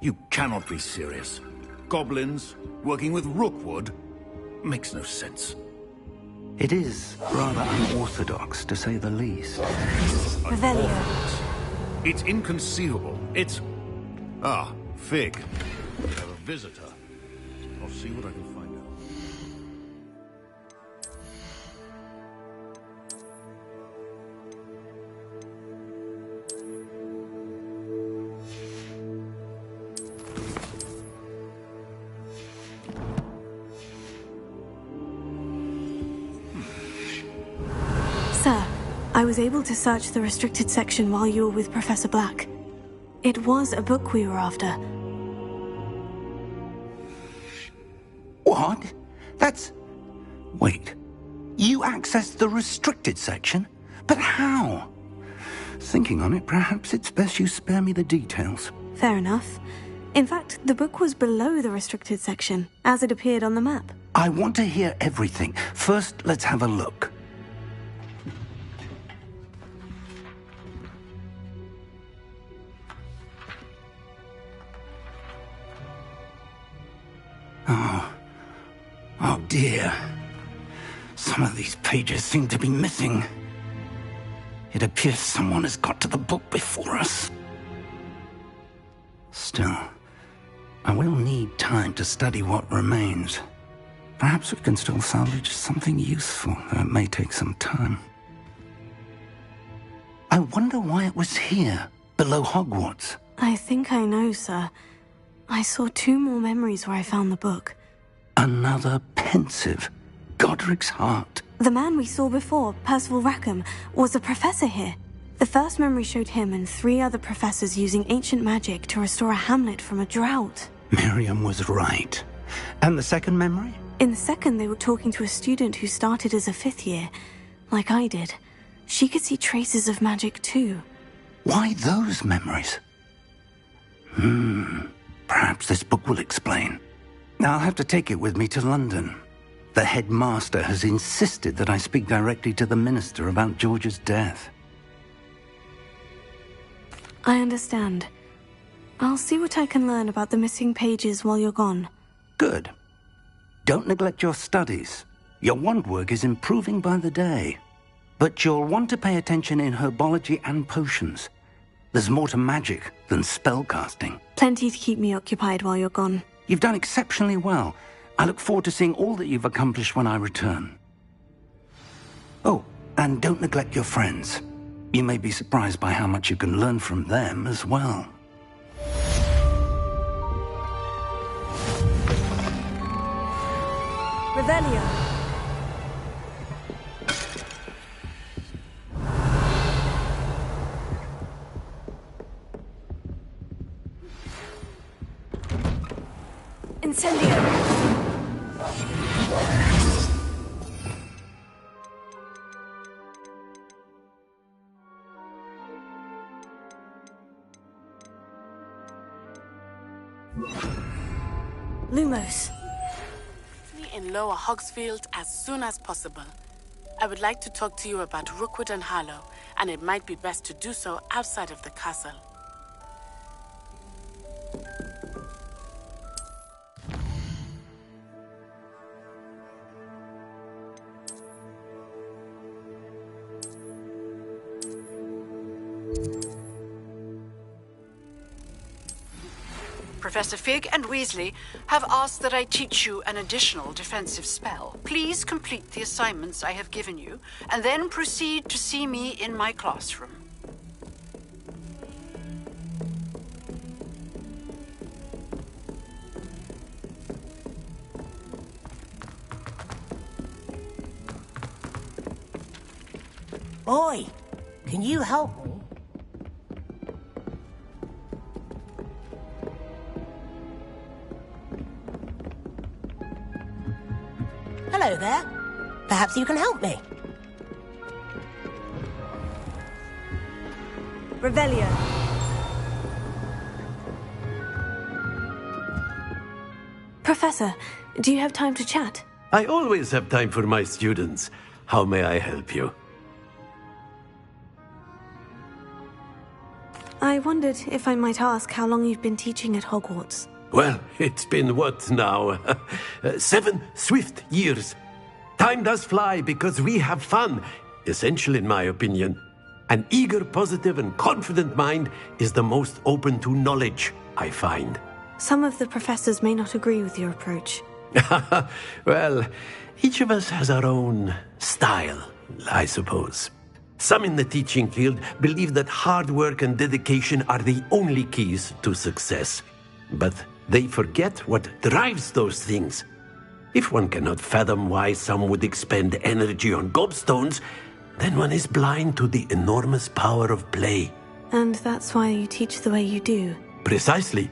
You cannot be serious. Goblins working with Rookwood makes no sense. It is rather unorthodox, to say the least. Revelio. It's inconceivable. It's... Ah, Fig. We have a visitor. I'll see what I can find out. Sir, I was able to search the restricted section while you were with Professor Black. It was a book we were after. What? That's... Wait. You accessed the restricted section? But how? Thinking on it, perhaps it's best you spare me the details. Fair enough. In fact, the book was below the restricted section, as it appeared on the map. I want to hear everything. First, let's have a look. Oh dear. Some of these pages seem to be missing. It appears someone has got to the book before us. Still, I will need time to study what remains. Perhaps we can still salvage something useful, though it may take some time. I wonder why it was here, below Hogwarts. I think I know, sir. I saw 2 more memories where I found the book. Another pensive. Godric's heart. The man we saw before, Percival Rackham, was a professor here. The first memory showed him and 3 other professors using ancient magic to restore a hamlet from a drought. Miriam was right. And the second memory? In the second, they were talking to a student who started as a 5th year, like I did. She could see traces of magic too. Why those memories? Perhaps this book will explain. I'll have to take it with me to London. The headmaster has insisted that I speak directly to the minister about George's death. I understand. I'll see what I can learn about the missing pages while you're gone. Good. Don't neglect your studies. Your wand work is improving by the day. But you'll want to pay attention in herbology and potions. There's more to magic than spellcasting. Plenty to keep me occupied while you're gone. You've done exceptionally well. I look forward to seeing all that you've accomplished when I return. Oh, and don't neglect your friends. You may be surprised by how much you can learn from them as well. Revelio. Incendio. Lumos. Me in Lower Hogsfield as soon as possible. I would like to talk to you about Rookwood and Harlow, and it might be best to do so outside of the castle. Professor Fig and Weasley have asked that I teach you an additional defensive spell. Please complete the assignments I have given you, and then proceed to see me in my classroom. Oi, can you help me? Hello there. Perhaps you can help me. Revelio. Professor, do you have time to chat? I always have time for my students. How may I help you? I wondered if I might ask how long you've been teaching at Hogwarts. Well, it's been what now? 7 swift years. Time does fly because we have fun. Essential, in my opinion. An eager, positive, and confident mind is the most open to knowledge, I find. Some of the professors may not agree with your approach. Well, each of us has our own style, I suppose. Some in the teaching field believe that hard work and dedication are the only keys to success. But they forget what drives those things. If one cannot fathom why some would expend energy on gobstones, then one is blind to the enormous power of play. And that's why you teach the way you do. Precisely.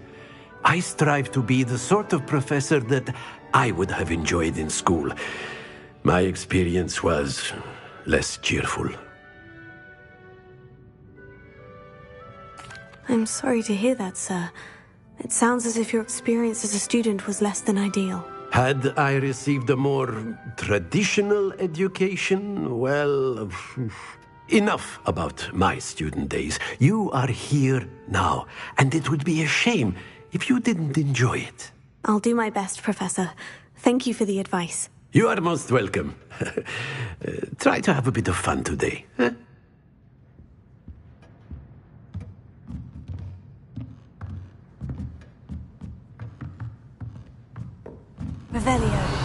I strive to be the sort of professor that I would have enjoyed in school. My experience was less cheerful. I'm sorry to hear that, sir. It sounds as if your experience as a student was less than ideal. Had I received a more traditional education, well, enough about my student days. You are here now, and it would be a shame if you didn't enjoy it. I'll do my best, Professor. Thank you for the advice. You are most welcome. Try to have a bit of fun today. Huh? Revelio.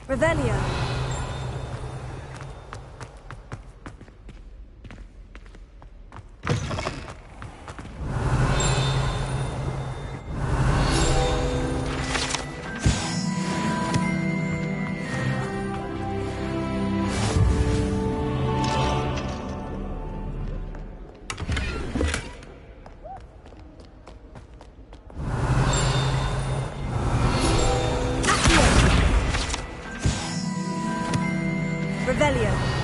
Revelio. Revelio.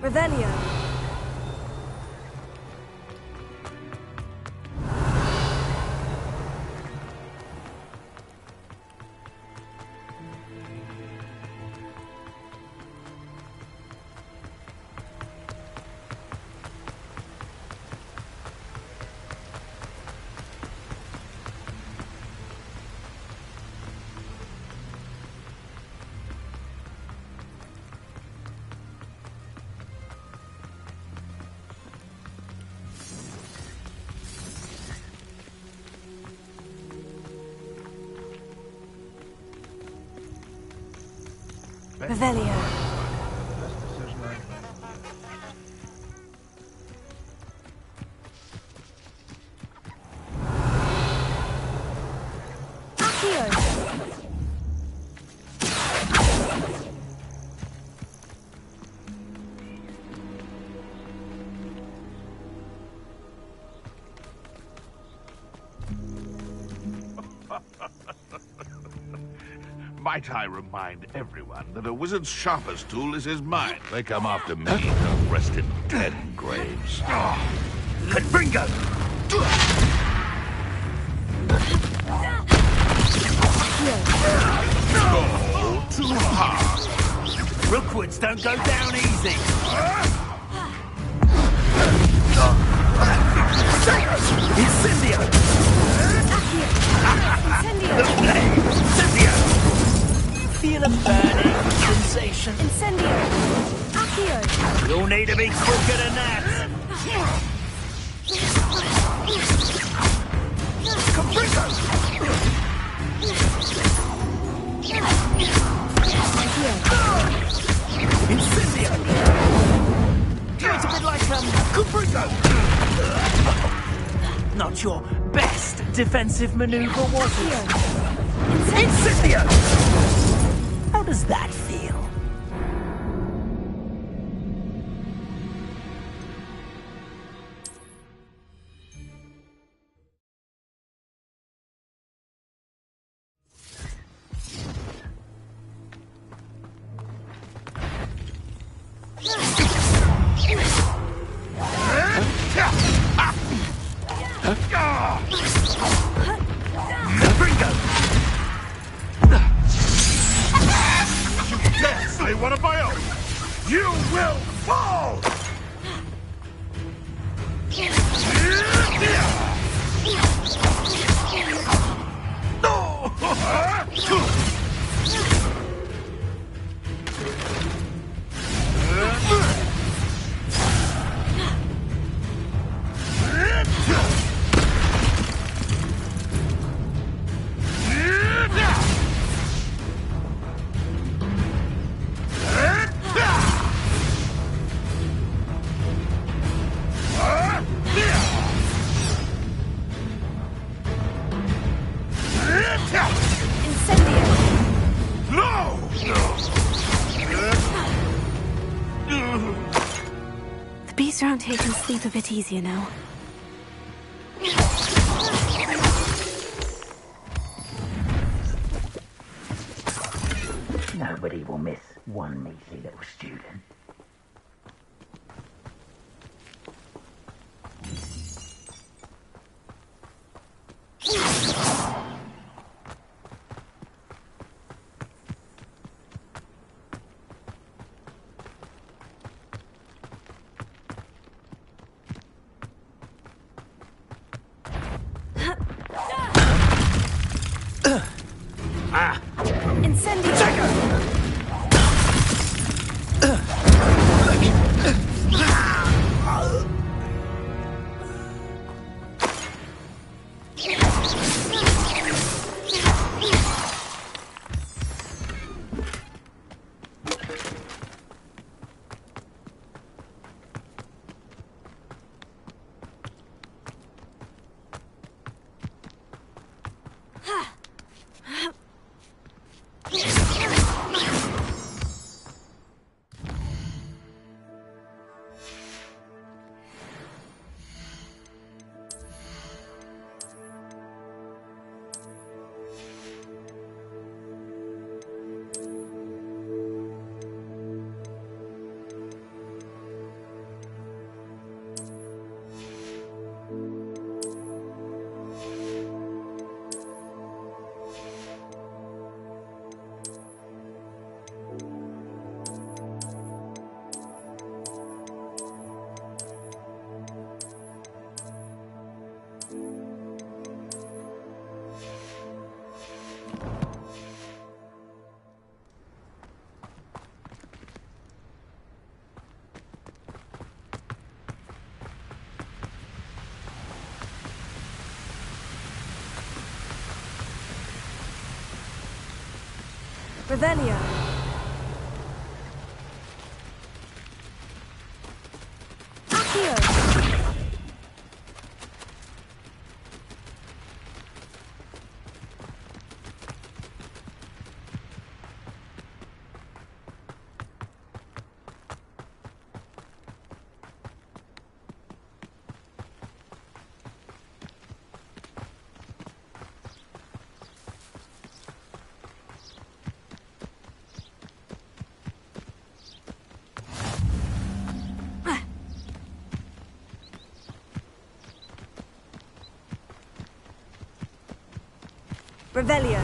Revelio. Revelio. Might I remind everyone that a wizard's sharpest tool is his mind. They come after me, they'll rest in 10 graves. Confringo! Oh, too hard. Rookwoods don't go down easy. Incendio! Incendio! Feel a burning sensation. Incendio. Accio. You'll need to be quicker than that. Confringo! Incendio! It's a bit like, Confringo! Not your best defensive maneuver, was it? Incendio! How does that feel? One of my own. You will fall! The beasts around here can sleep a bit easier now. Nobody will miss one measly little student. Incendio! Revelio. Accio. Revelio.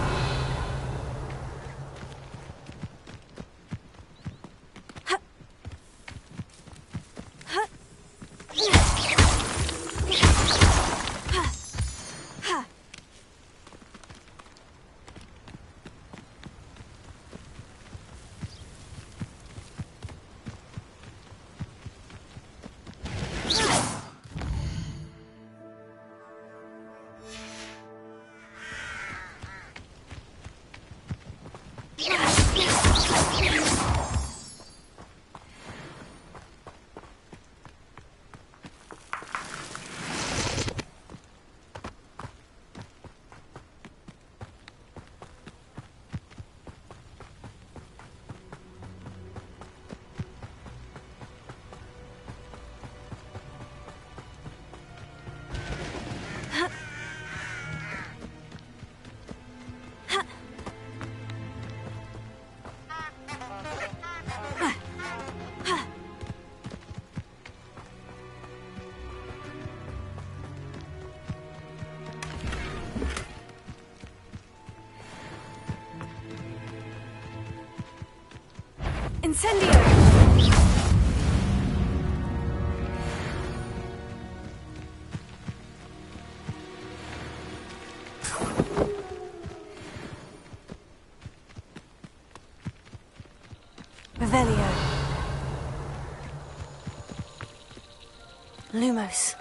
Incendio! Revelio. Lumos.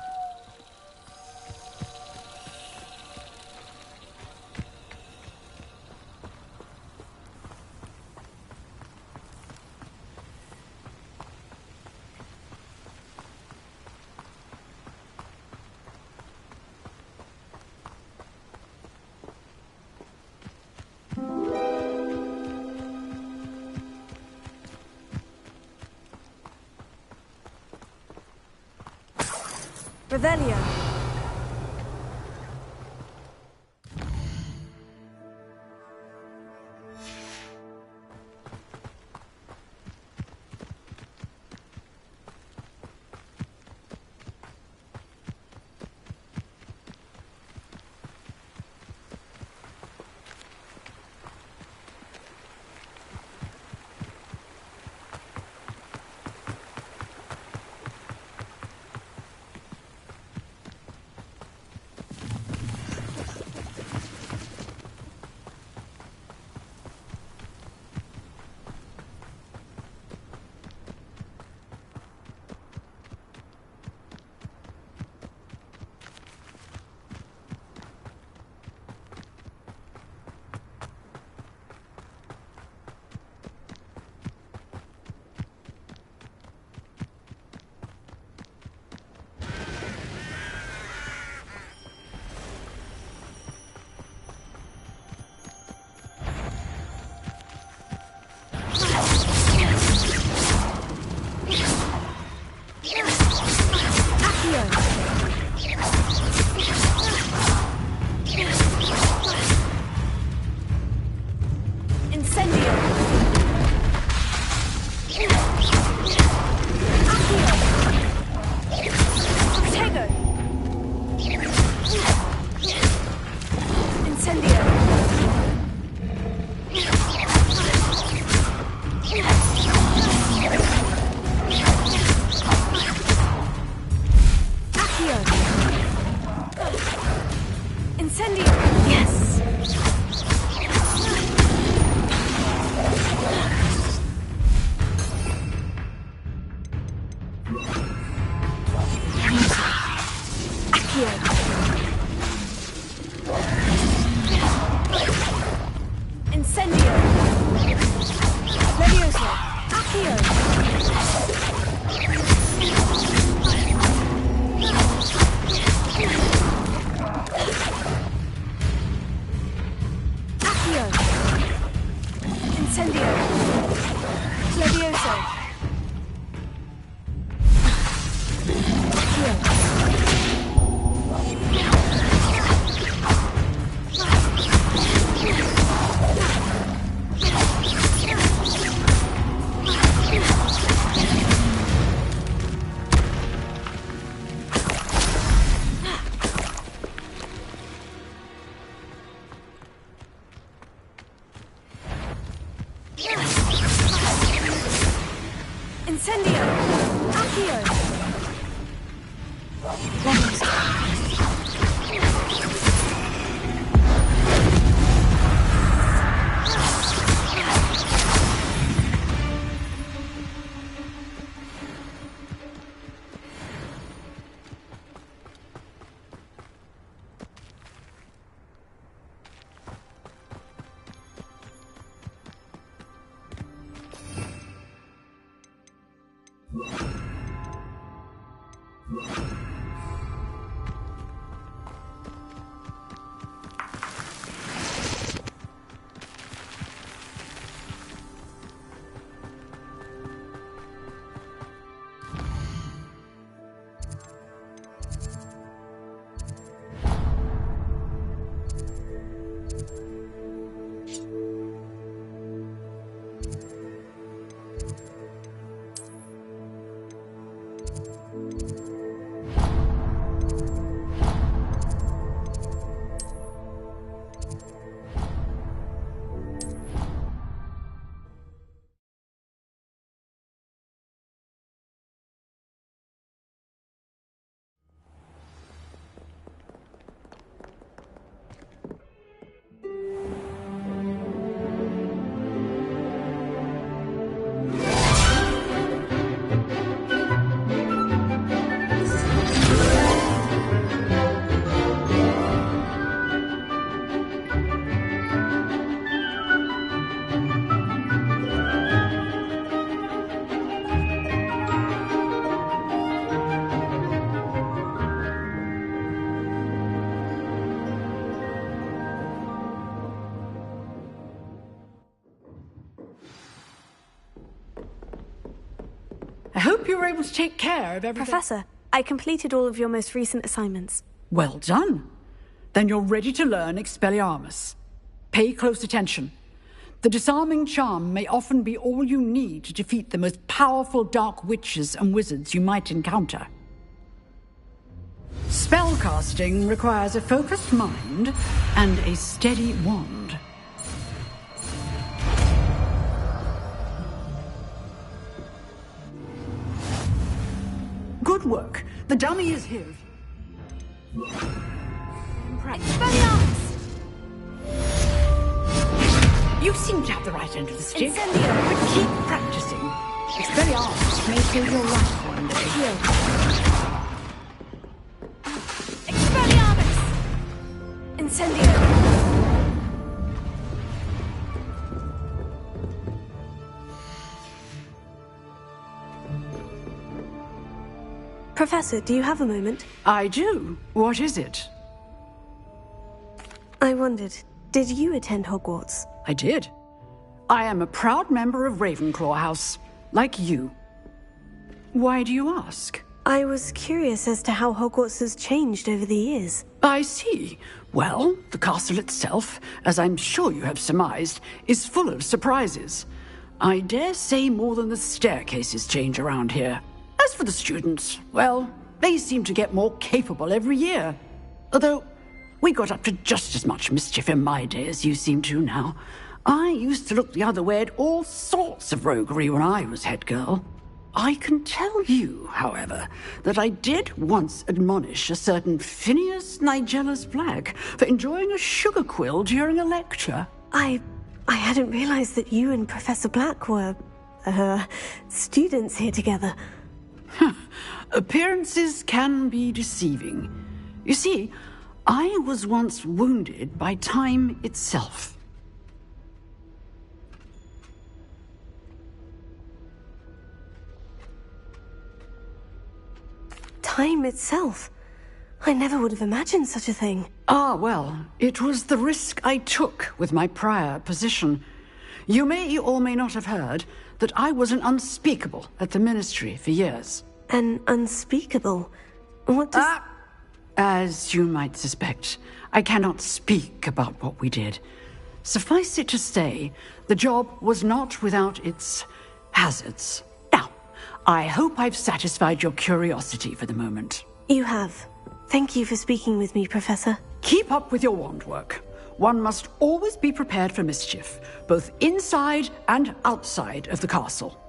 Revelio. Incendio! Levioso! Accio! Accio! Incendio! Levioso! Incendio! Accio! I hope you were able to take care of everything. Professor, I completed all of your most recent assignments. Well done. Then you're ready to learn Expelliarmus. Pay close attention. The disarming charm may often be all you need to defeat the most powerful dark witches and wizards you might encounter. Spellcasting requires a focused mind and a steady wand. Good work. The dummy is his. Expelliarmus! You seem to have the right end of the stick. Incendio! But keep practicing. Expelliarmus may save your life one day. Expelliarmus! Incendio! Professor, do you have a moment? I do. What is it? I wondered, did you attend Hogwarts? I did. I am a proud member of Ravenclaw House, like you. Why do you ask? I was curious as to how Hogwarts has changed over the years. I see. Well, the castle itself, as I'm sure you have surmised, is full of surprises. I dare say more than the staircases change around here. As for the students, well, they seem to get more capable every year. Although, we got up to just as much mischief in my day as you seem to now. I used to look the other way at all sorts of roguery when I was head girl. I can tell you, however, that I did once admonish a certain Phineas Nigellus Black for enjoying a sugar quill during a lecture. I hadn't realized that you and Professor Black were, students here together. Appearances can be deceiving. You see, I was once wounded by time itself. time itself. I never would have imagined such a thing. Ah, well, it was the risk I took with my prior position. You may or may not have heard that I was an unspeakable at the Ministry for years. An unspeakable? What does... As you might suspect, I cannot speak about what we did. Suffice it to say, the job was not without its hazards. Now, I hope I've satisfied your curiosity for the moment. You have. Thank you for speaking with me, Professor. Keep up with your wand work. One must always be prepared for mischief, both inside and outside of the castle.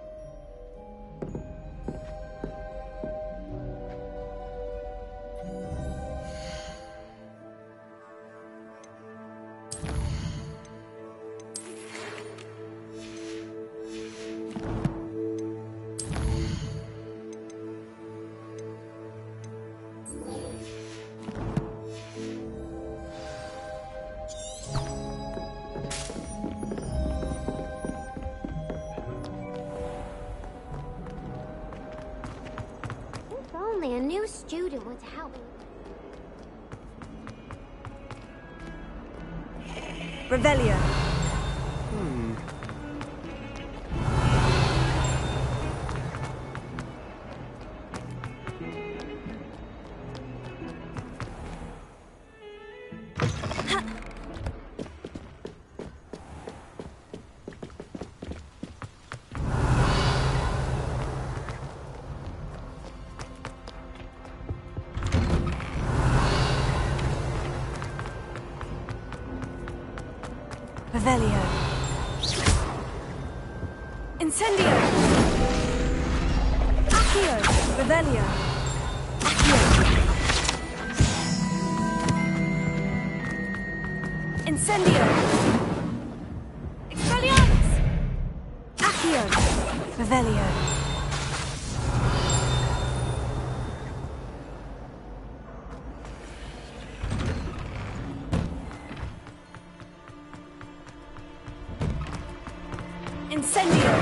A new student would help. Revelio. Revelio. Incendio. Accio. Revelio. Accio. Incendio. Expelliarmus. Accio. Revelio. Incendio!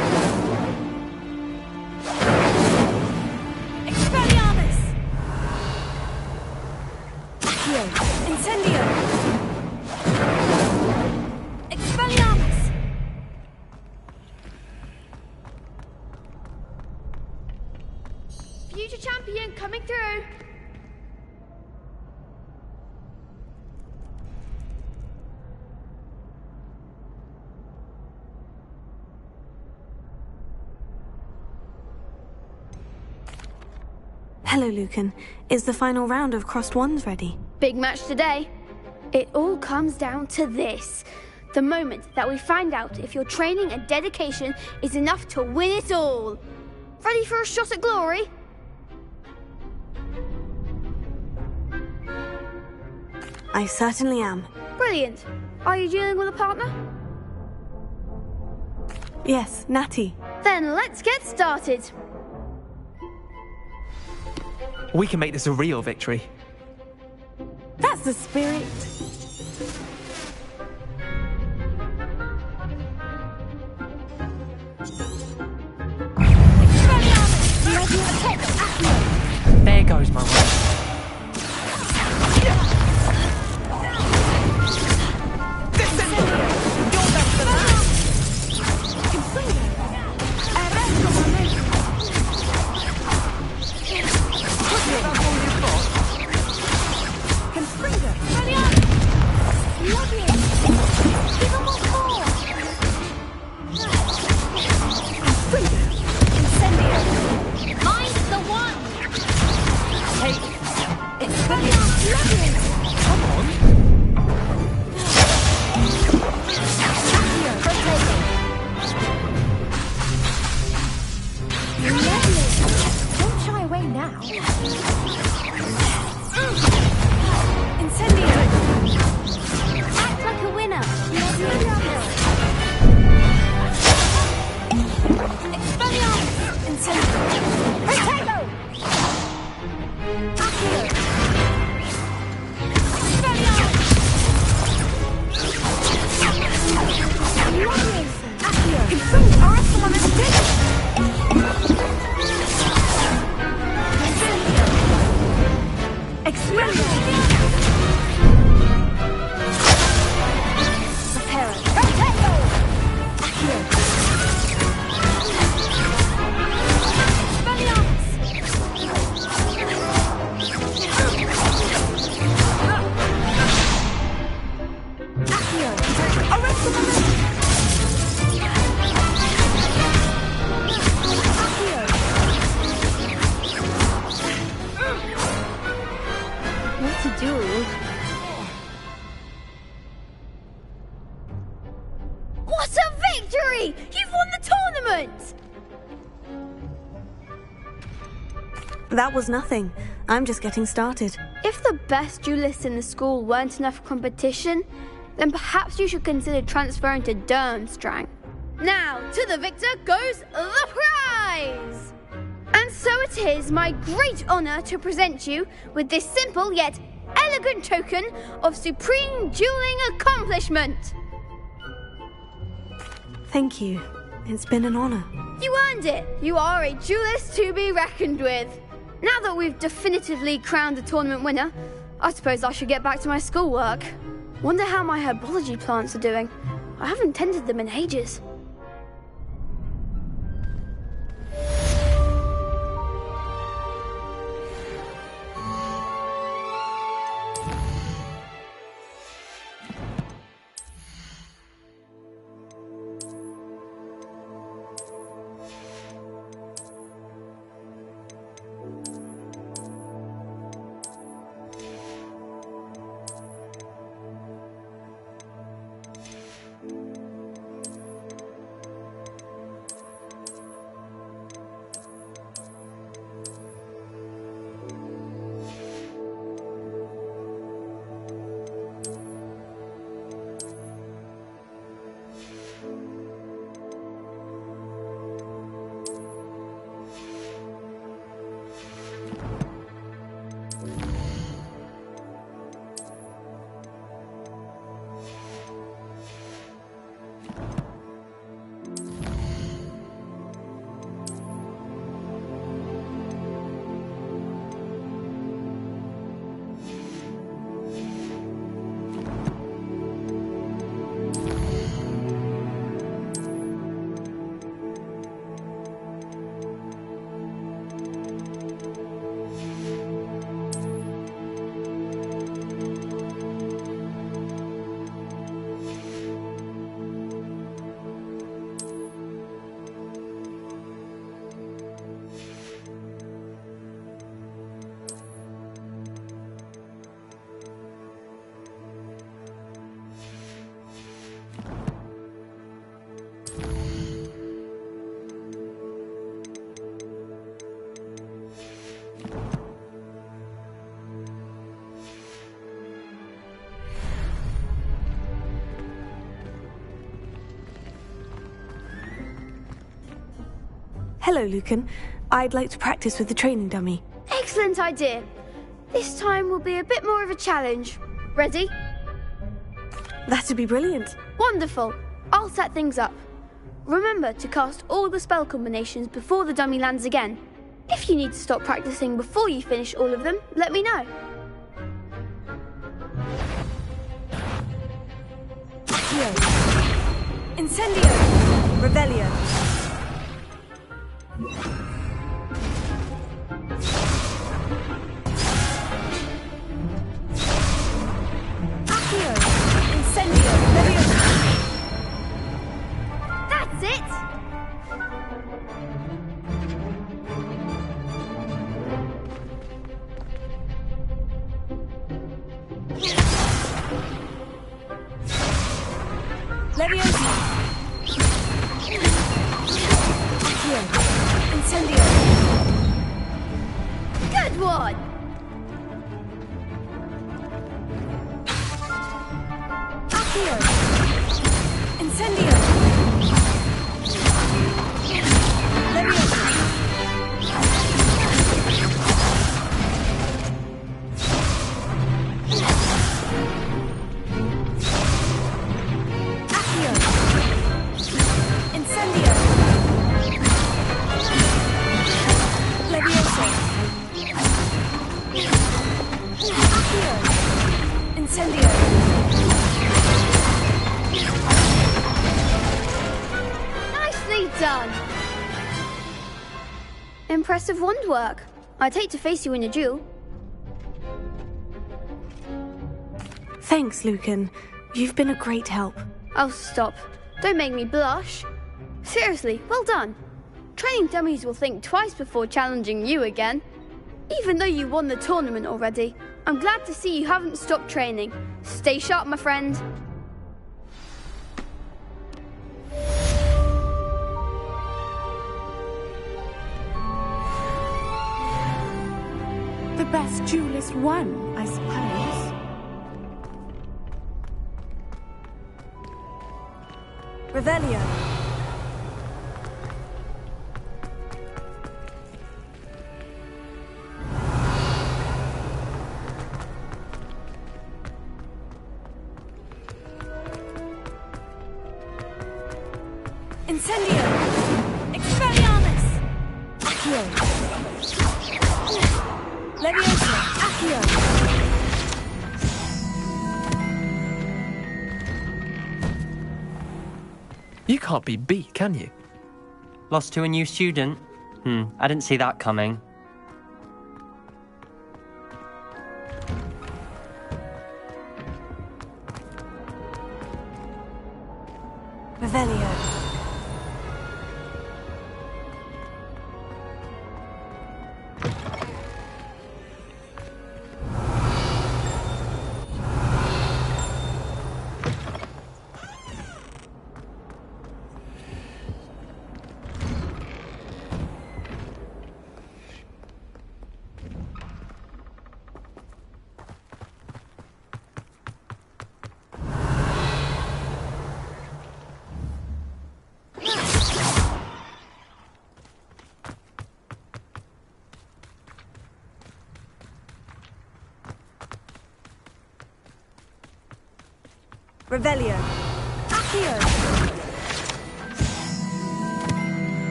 Expelliarmus! Accio! Incendio! Expelliarmus! Future champion coming through! Hello, Lucan. Is the final round of crossed wands ready? Big match today. It all comes down to this. The moment that we find out if your training and dedication is enough to win it all. Ready for a shot at glory? I certainly am. Brilliant. Are you dealing with a partner? Yes, Natty. Then let's get started. We can make this a real victory. That's the spirit. There goes my way. What a victory! You've won the tournament! That was nothing. I'm just getting started. If the best duelists in the school weren't enough competition, then perhaps you should consider transferring to Durmstrang. Now, to the victor goes the prize! And so it is my great honour to present you with this simple yet elegant token of supreme dueling accomplishment. Thank you. It's been an honour. You earned it. You are a duelist to be reckoned with. Now that we've definitively crowned the tournament winner, I suppose I should get back to my schoolwork. Wonder how my herbology plants are doing. I haven't tended them in ages. Hello, Lucan. I'd like to practice with the training dummy. Excellent idea. This time will be a bit more of a challenge. Ready? That'd be brilliant. Wonderful. I'll set things up. Remember to cast all the spell combinations before the dummy lands again. If you need to stop practicing before you finish all of them, let me know. Incendio! Revelio! Accio! Incendio! Leviosa! That's it! Leviosa! Accio! Incendio! Good one! Accio! Incendio! Leviosa! Accio! Incendio! Leviosa! Incendio! Nicely done! Impressive wand work. I'd hate to face you in a duel. Thanks, Lucan. You've been a great help. Oh, stop. Don't make me blush. Seriously, well done. Training dummies will think twice before challenging you again. Even though you won the tournament already, I'm glad to see you haven't stopped training. Stay sharp, my friend. The best duelist won, I suppose. Revelio. Incendio! Expelliarmus! Accio! Leviosa! Accio! You can't be beat, can you? Lost to a new student? I didn't see that coming. Revelio. Revelio. Accio.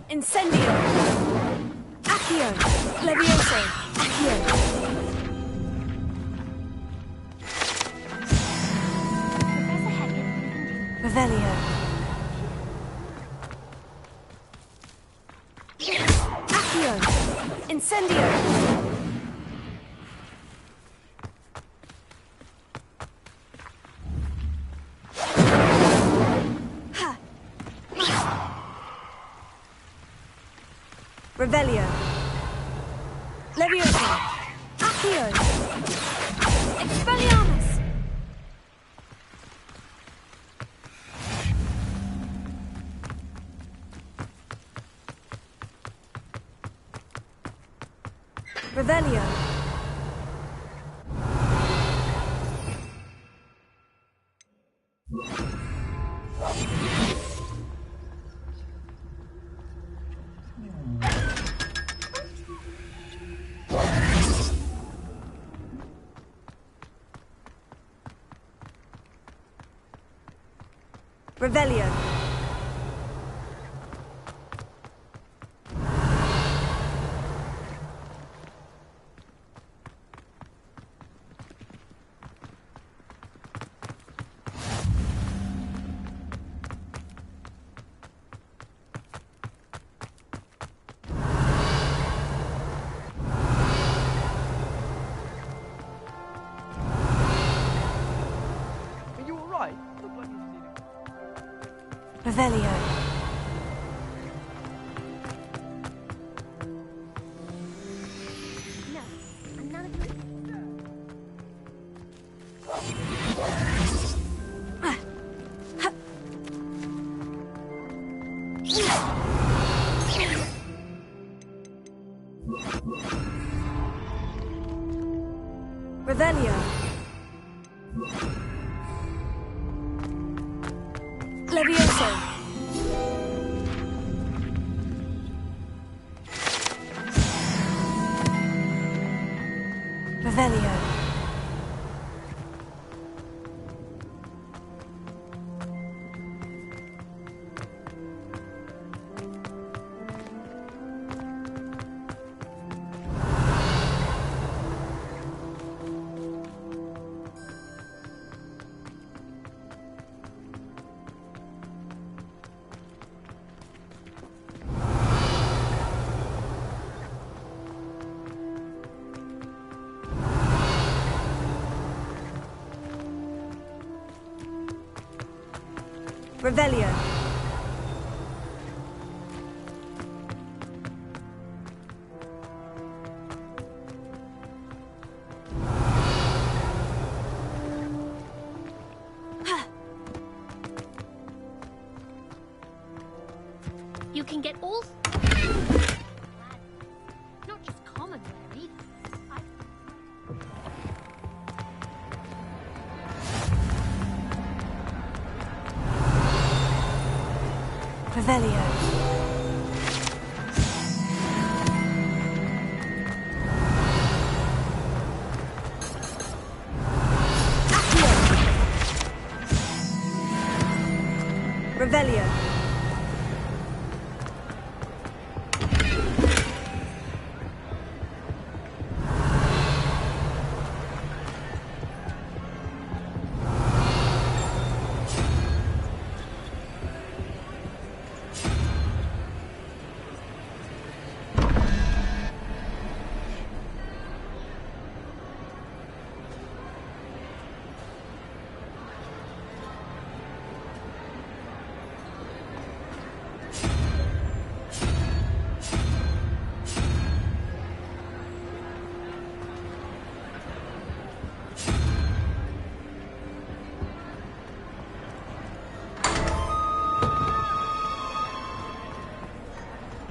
Incendio. Accio. Levioso. Accio. Revelio. Accio. Incendio. Revelio. Leviosa. Accio. Expelliarmus. Revelio. Revelio. Are you alright? Revelio. Revelio. Levioso. Revelio. Revelio. You can get all... Not just common, Mary. Revelio. Revelio.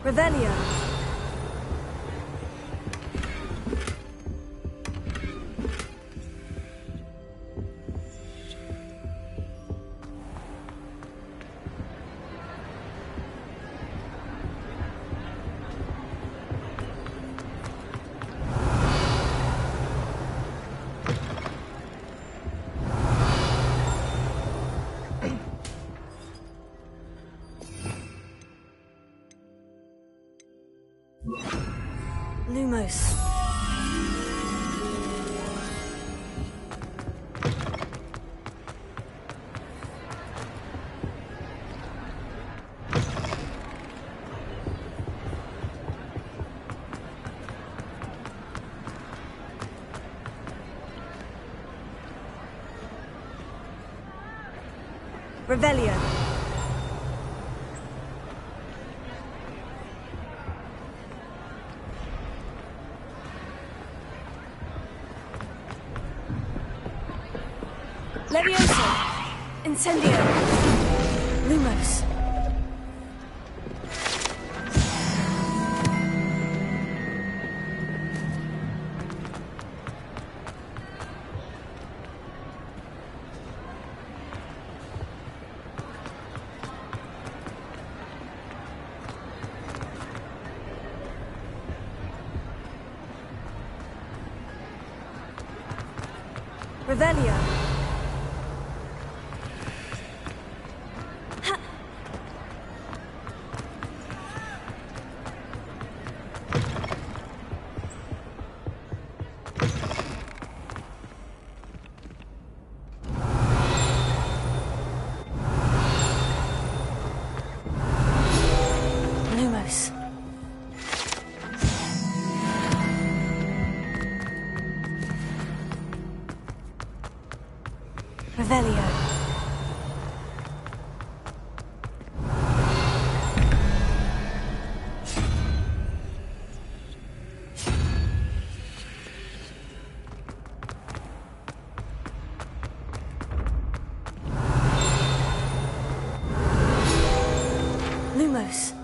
Revelio. Lumos. Revelio. Levioso. Incendio. Lumos. Revelio. Lumos. Revelio. Lumos.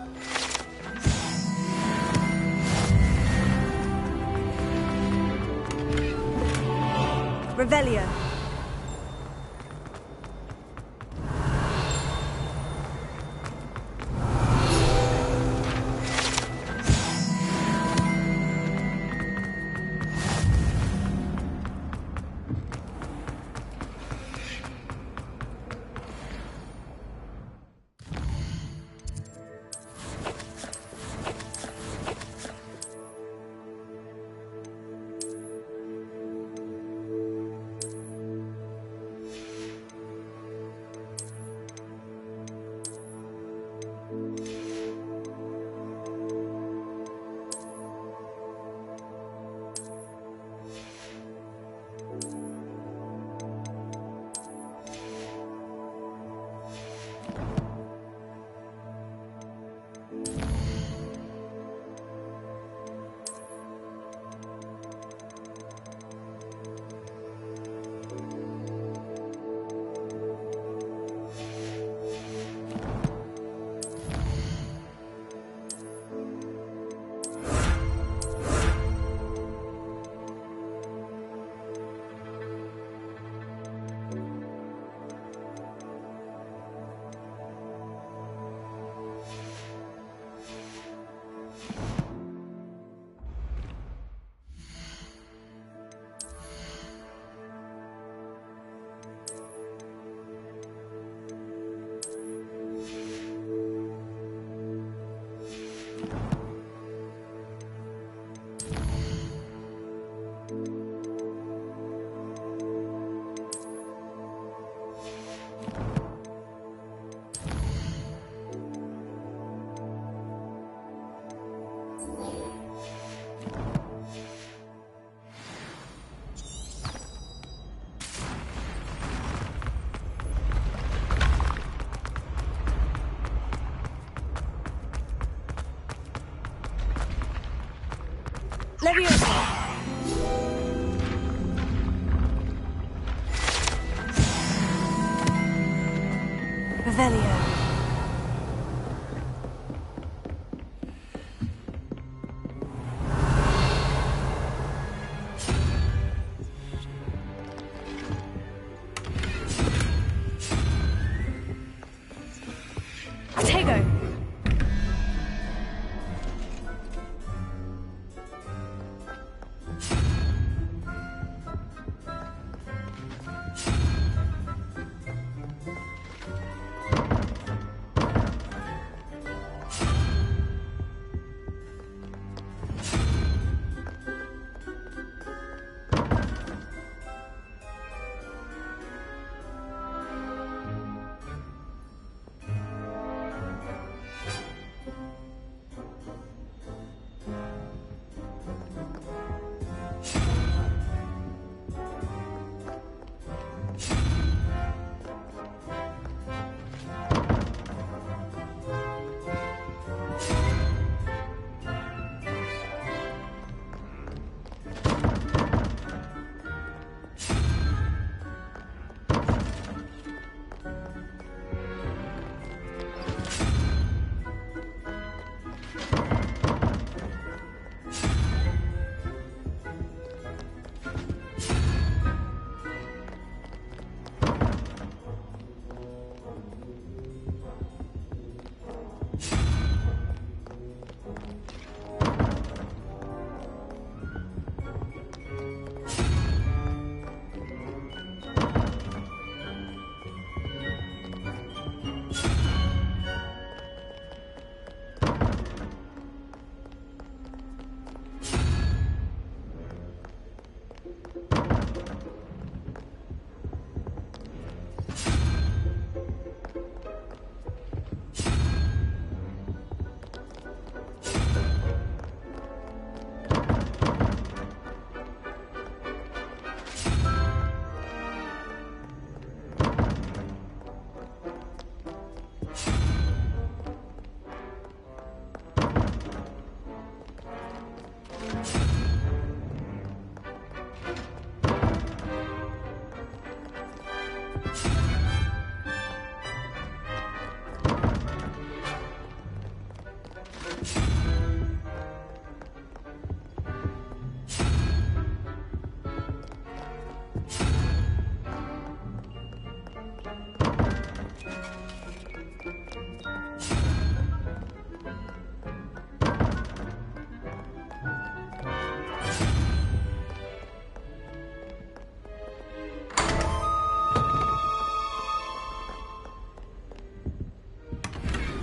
Revelio. Revelio. Tego.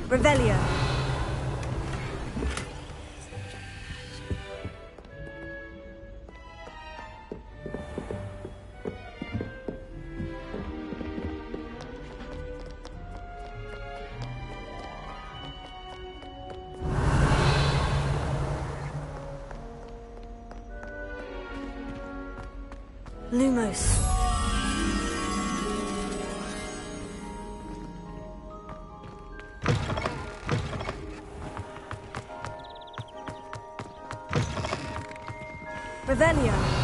Revelio. Lumos. Revelio.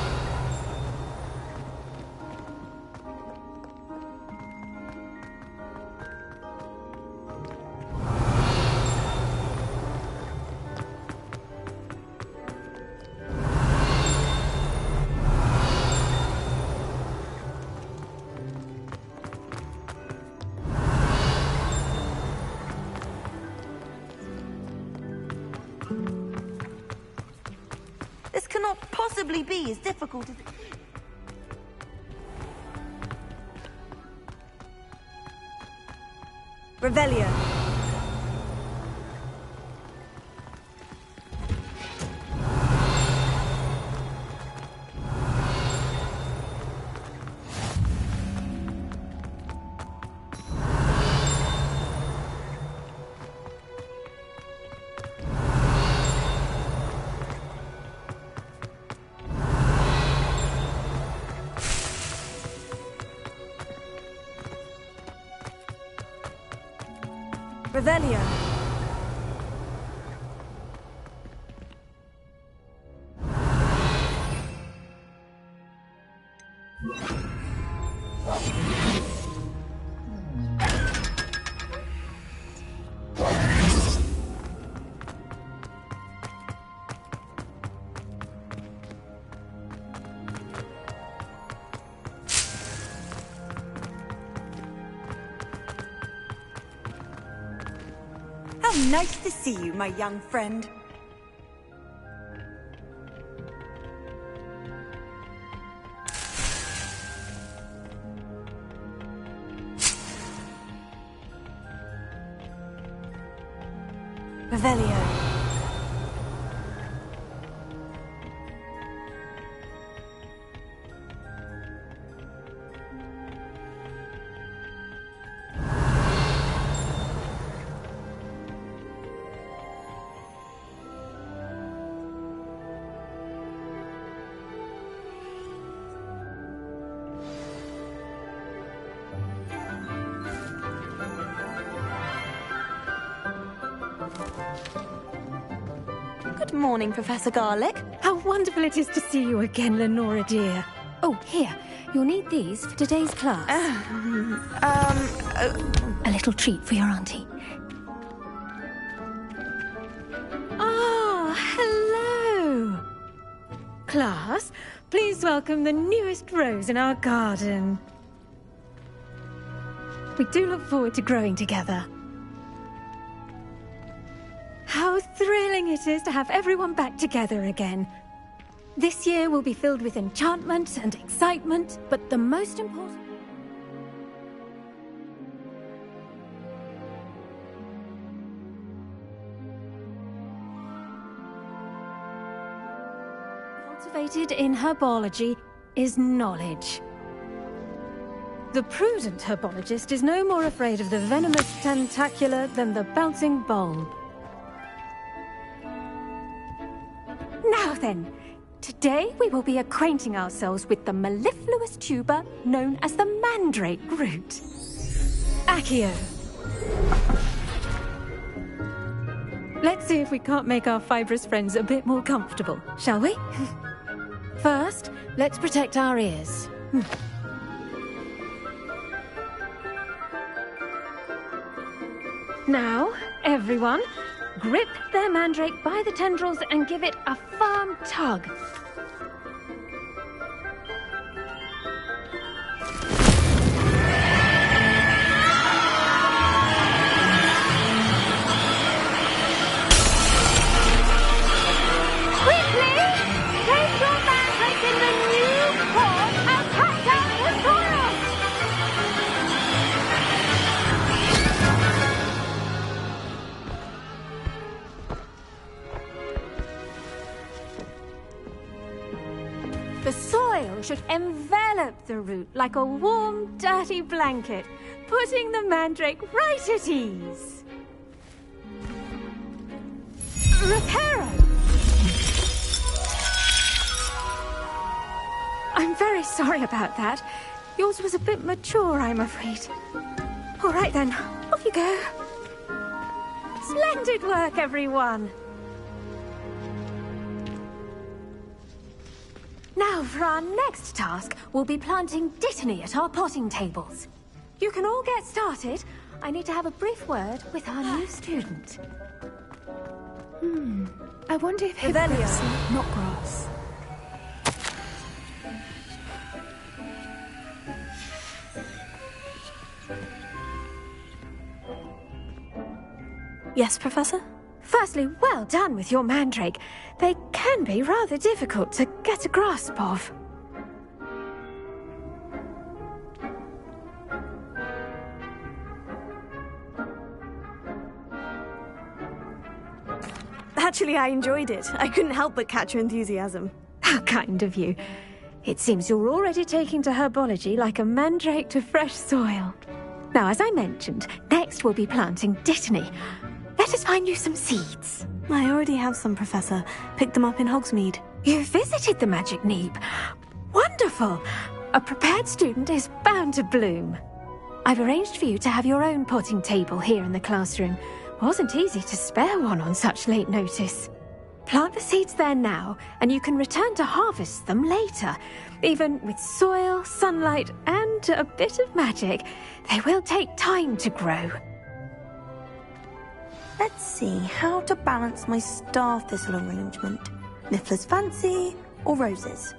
This cannot possibly be as difficult as it... Revelio. Revelio. Nice to see you, my young friend. Revelio. Good morning, Professor Garlic. How wonderful it is to see you again, Lenora dear. Oh, here. You'll need these for today's class. A little treat for your auntie. Ah, hello. Class, please welcome the newest rose in our garden. We do look forward to growing together. How thrilling it is to have everyone back together again. This year will be filled with enchantment and excitement, but the most important... cultivated in herbology is knowledge. The prudent herbologist is no more afraid of the venomous tentacula than the bouncing bulb. Now then, today we will be acquainting ourselves with the mellifluous tuber known as the mandrake root. Accio. Let's see if we can't make our fibrous friends a bit more comfortable, shall we? First, let's protect our ears. Now, everyone, grip their mandrake by the tendrils and give it a firm tug. Quickly, take your mandrake in the new form and cut down the soil! The soil should envelop the root like a warm, dirty blanket, putting the mandrake right at ease. Reparo! I'm very sorry about that. Yours was a bit mature, I'm afraid. All right then, off you go. Splendid work, everyone! Now, for our next task, we'll be planting dittany at our potting tables. You can all get started. I need to have a brief word with our new student. I wonder if hippos eat not grass. Yes, Professor? Firstly, well done with your mandrake. They can be rather difficult to get a grasp of. Actually, I enjoyed it. I couldn't help but catch your enthusiasm. How kind of you. It seems you're already taking to herbology like a mandrake to fresh soil. Now, as I mentioned, next we'll be planting dittany. Let us find you some seeds. I already have some, Professor. Picked them up in Hogsmeade. You visited the Magic Neep. Wonderful! A prepared student is bound to bloom. I've arranged for you to have your own potting table here in the classroom. Wasn't easy to spare one on such late notice. Plant the seeds there now, and you can return to harvest them later. Even with soil, sunlight, and a bit of magic, they will take time to grow. Let's see how to balance my star thistle arrangement. Niffler's fancy or roses?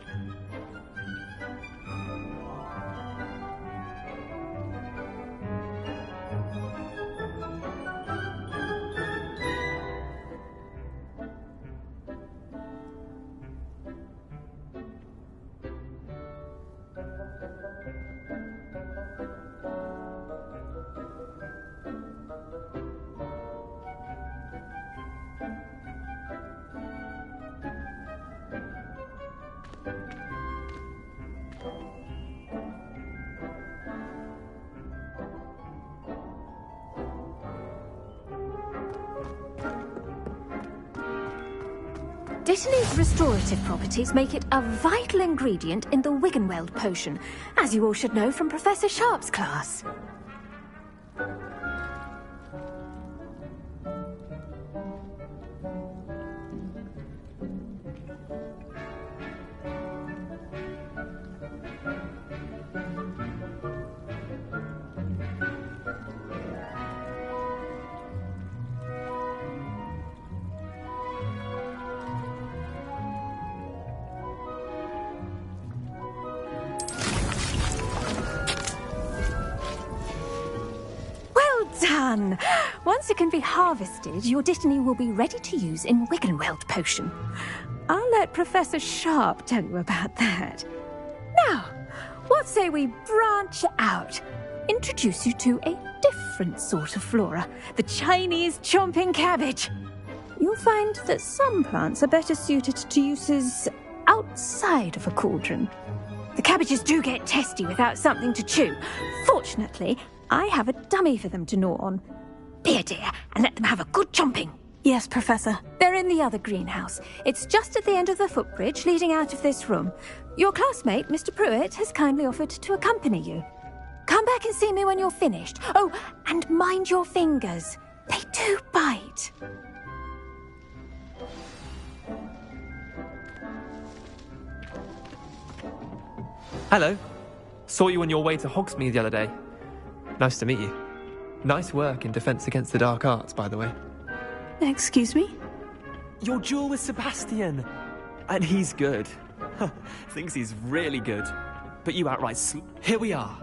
Dittany's restorative properties make it a vital ingredient in the Wiggenweld potion, as you all should know from Professor Sharp's class. Done! Once it can be harvested, your Dittany will be ready to use in Wiggenweld potion. I'll let Professor Sharp tell you about that. Now, what say we branch out? Introduce you to a different sort of flora, the Chinese chomping cabbage. You'll find that some plants are better suited to uses outside of a cauldron. The cabbages do get testy without something to chew. Fortunately, I have a dummy for them to gnaw on. Be a dear and let them have a good chomping. Yes, Professor. They're in the other greenhouse. It's just at the end of the footbridge leading out of this room. Your classmate, Mr. Pruitt, has kindly offered to accompany you. Come back and see me when you're finished. Oh, and mind your fingers. They do bite. Hello. Saw you on your way to Hogsmeade the other day. Nice to meet you. Nice work in Defense Against the Dark Arts, by the way. Excuse me? Your duel with Sebastian. And he's good. Thinks he's really good. But you outright Here we are.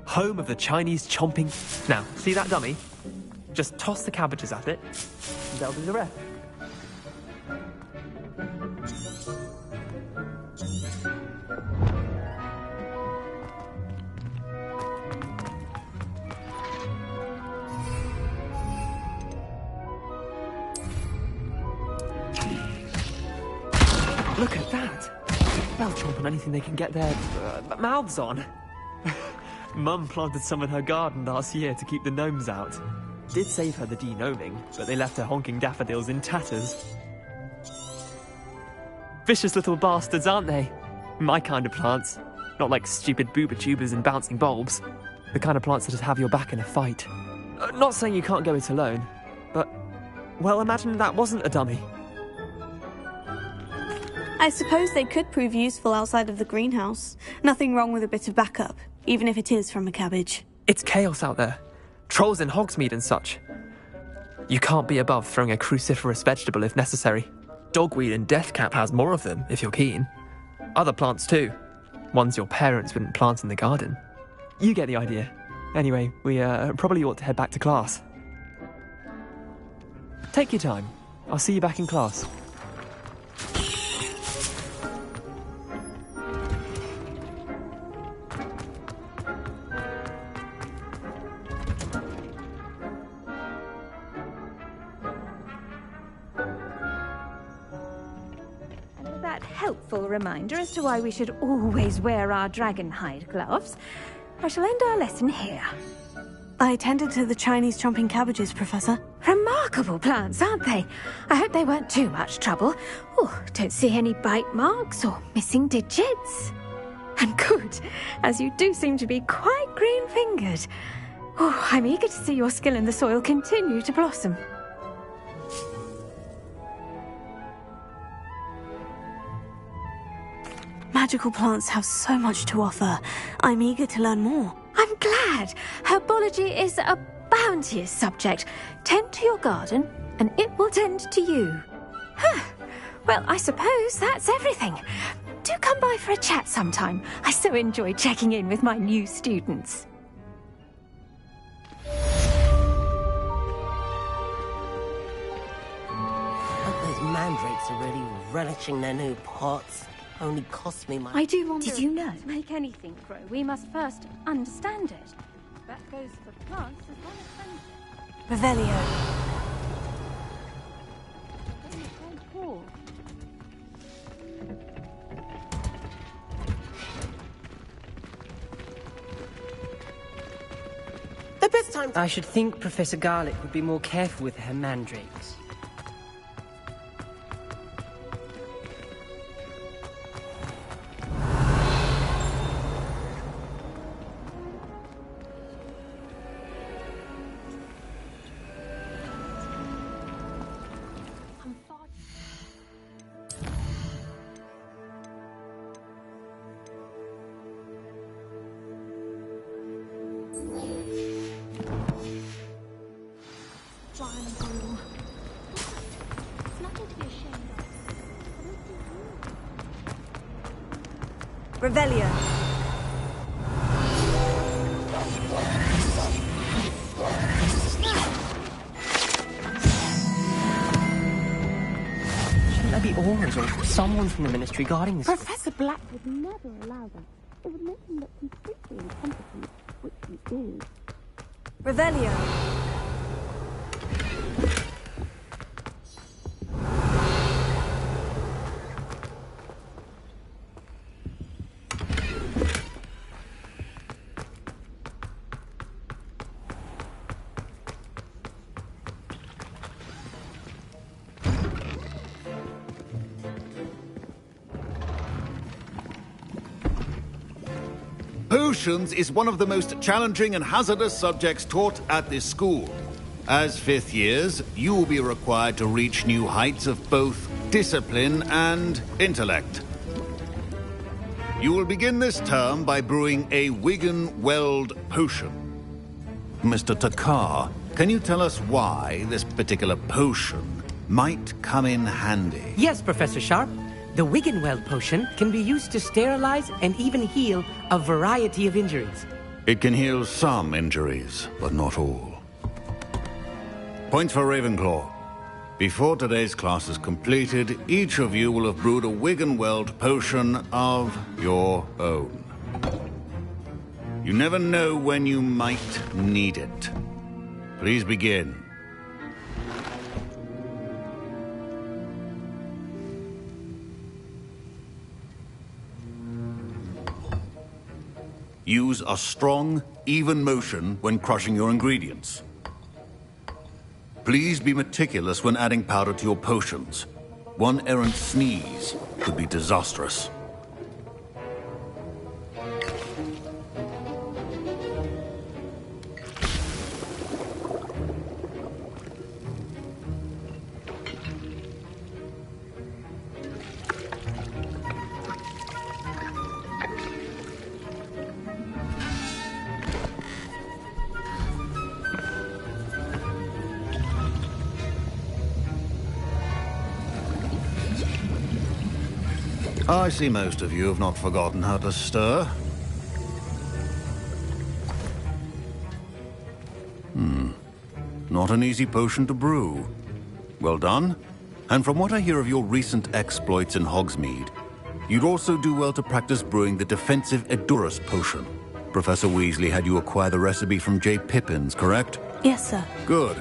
Home of the Chinese chomping... Now, see that dummy? Just toss the cabbages at it, and they'll do the rest. Look at that! They'll chomp on anything they can get their mouths on. Mum planted some in her garden last year to keep the gnomes out. Did save her the de-gnoming, but they left her honking daffodils in tatters. Vicious little bastards, aren't they? My kind of plants. Not like stupid booba tubers and bouncing bulbs. The kind of plants that just have your back in a fight. Not saying you can't go it alone, but... Well, imagine that wasn't a dummy. I suppose they could prove useful outside of the greenhouse. Nothing wrong with a bit of backup, even if it is from a cabbage. It's chaos out there. Trolls in Hogsmeade and such. You can't be above throwing a cruciferous vegetable if necessary. Dogweed and deathcap has more of them, if you're keen. Other plants too. Ones your parents wouldn't plant in the garden. You get the idea. Anyway, we probably ought to head back to class. Take your time. I'll see you back in class. Helpful reminder as to why we should always wear our dragonhide gloves. I shall end our lesson here. I tended to the Chinese chomping cabbages, Professor. Remarkable plants, aren't they? I hope they weren't too much trouble. Oh, don't see any bite marks or missing digits. And good, as you do seem to be quite green-fingered. Oh, I'm eager to see your skill in the soil continue to blossom. Magical plants have so much to offer. I'm eager to learn more. I'm glad. Herbology is a bounteous subject. Tend to your garden, and it will tend to you. Huh. Well, I suppose that's everything. Do come by for a chat sometime. I so enjoy checking in with my new students. Hope those mandrakes are really relishing their new pots. Only cost me my... I do wonder. Did you know? To make anything grow, we must first understand it. That goes for plants as well as friendship. Revelio. The best time... I should think Professor Garlick would be more careful with her mandrakes. Revelio. Shouldn't there be auras or someone from the Ministry guarding this? Professor Black would never allow that. It would make him look completely incompetent, which he is. Revelio. Potions is one of the most challenging and hazardous subjects taught at this school. As fifth years, you will be required to reach new heights of both discipline and intellect. You will begin this term by brewing a Wigan-Weld potion. Mr. Takar, can you tell us why this particular potion might come in handy? Yes, Professor Sharp. The Wigan-Weld potion can be used to sterilize and even heal a variety of injuries. It can heal some injuries, but not all. Points for Ravenclaw. Before today's class is completed, each of you will have brewed a Wigan-Weld potion of your own. You never know when you might need it. Please begin. Use a strong, even motion when crushing your ingredients. Please be meticulous when adding powder to your potions. One errant sneeze could be disastrous. I see most of you have not forgotten how to stir. Not an easy potion to brew. Well done. And from what I hear of your recent exploits in Hogsmeade, you'd also do well to practice brewing the defensive Edurus potion. Professor Weasley had you acquire the recipe from J. Pippins, correct? Yes, sir. Good.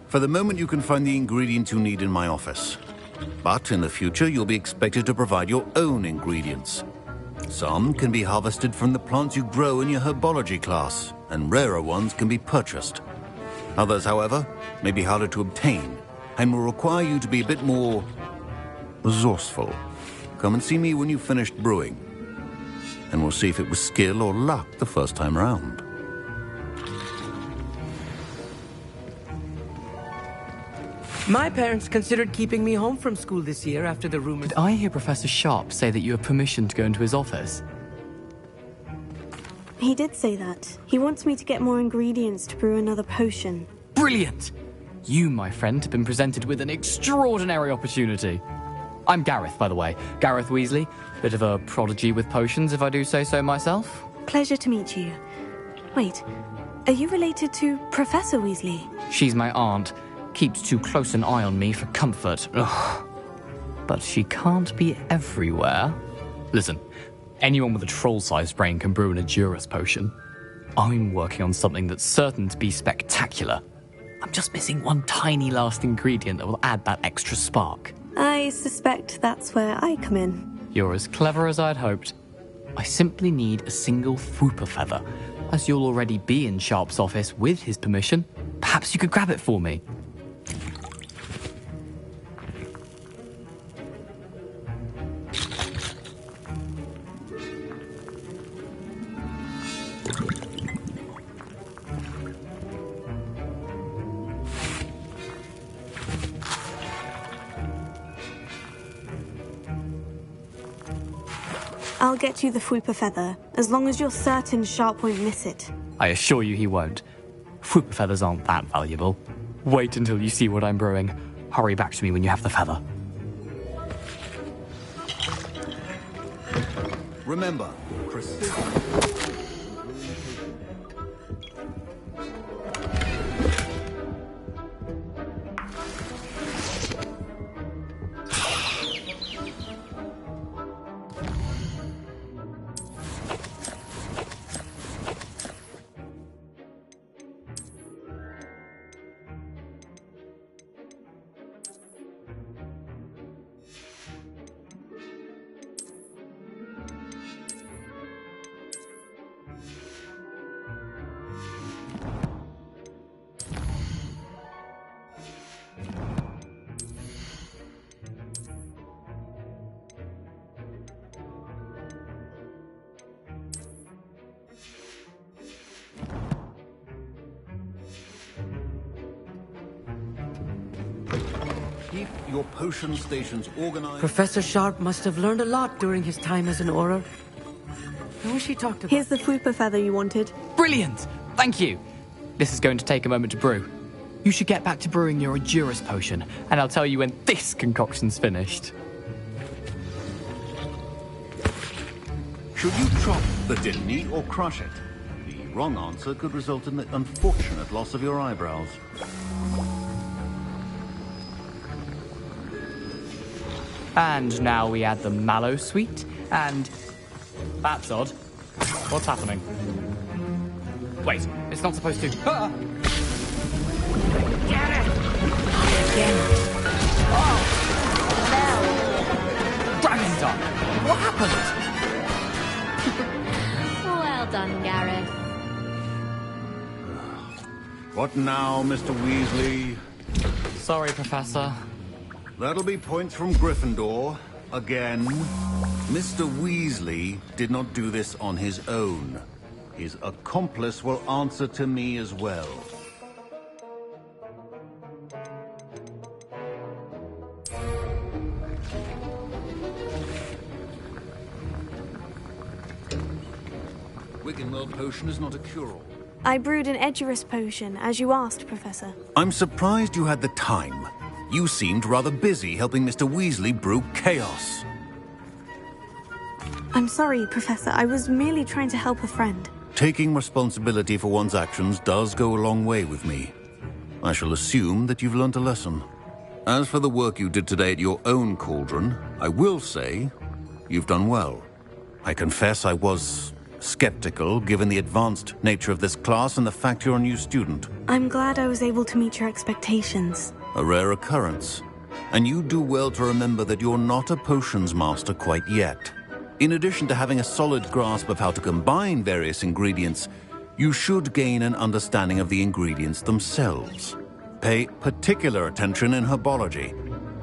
For the moment, you can find the ingredients you need in my office. But in the future, you'll be expected to provide your own ingredients. Some can be harvested from the plants you grow in your herbology class, and rarer ones can be purchased. Others, however, may be harder to obtain, and will require you to be a bit more resourceful. Come and see me when you've finished brewing, and we'll see if it was skill or luck the first time round. My parents considered keeping me home from school this year after the rumors. Did I hear Professor Sharp say that you have permission to go into his office? He did say that. He wants me to get more ingredients to brew another potion. Brilliant! You, my friend, have been presented with an extraordinary opportunity. I'm Gareth, by the way. Gareth Weasley. Bit of a prodigy with potions, if I do say so myself. Pleasure to meet you. Wait, are you related to Professor Weasley? She's my aunt. Keeps too close an eye on me for comfort. Ugh. But she can't be everywhere. Listen, anyone with a troll-sized brain can brew an Edurus potion. I'm working on something that's certain to be spectacular. I'm just missing one tiny last ingredient that will add that extra spark. I suspect that's where I come in. You're as clever as I'd hoped. I simply need a single Fwooper feather. As you'll already be in Sharp's office with his permission, perhaps you could grab it for me. I'll get you the Fwooper feather, as long as you're certain Sharp won't miss it. I assure you he won't. Fwooper feathers aren't that valuable. Wait until you see what I'm brewing. Hurry back to me when you have the feather. Remember, keep your potion stations organized. Professor Sharp must have learned a lot during his time as an Auror. I wish he talked about... Here's the Fwooper feather you wanted. Brilliant! Thank you! This is going to take a moment to brew. You should get back to brewing your Edurus potion, and I'll tell you when this concoction's finished. Should you chop the Dittany or crush it? The wrong answer could result in the unfortunate loss of your eyebrows. And now we add the mallow sweet, and... That's odd. What's happening? Wait, it's not supposed to... Ah! Get it! Again. Oh! Dragon Dog! What happened? Well done, Gareth. What now, Mr. Weasley? Sorry, Professor. That'll be points from Gryffindor. Again. Mr. Weasley did not do this on his own. His accomplice will answer to me as well. Wiggenweld potion is not a cure-all. I brewed an Edurus potion, as you asked, Professor. I'm surprised you had the time. You seemed rather busy helping Mr. Weasley brew chaos. I'm sorry, Professor. I was merely trying to help a friend. Taking responsibility for one's actions does go a long way with me. I shall assume that you've learnt a lesson. As for the work you did today at your own cauldron, I will say you've done well. I confess I was skeptical, given the advanced nature of this class and the fact you're a new student. I'm glad I was able to meet your expectations. A rare occurrence. And you do well to remember that you're not a potions master quite yet. In addition to having a solid grasp of how to combine various ingredients, you should gain an understanding of the ingredients themselves. Pay particular attention in herbology.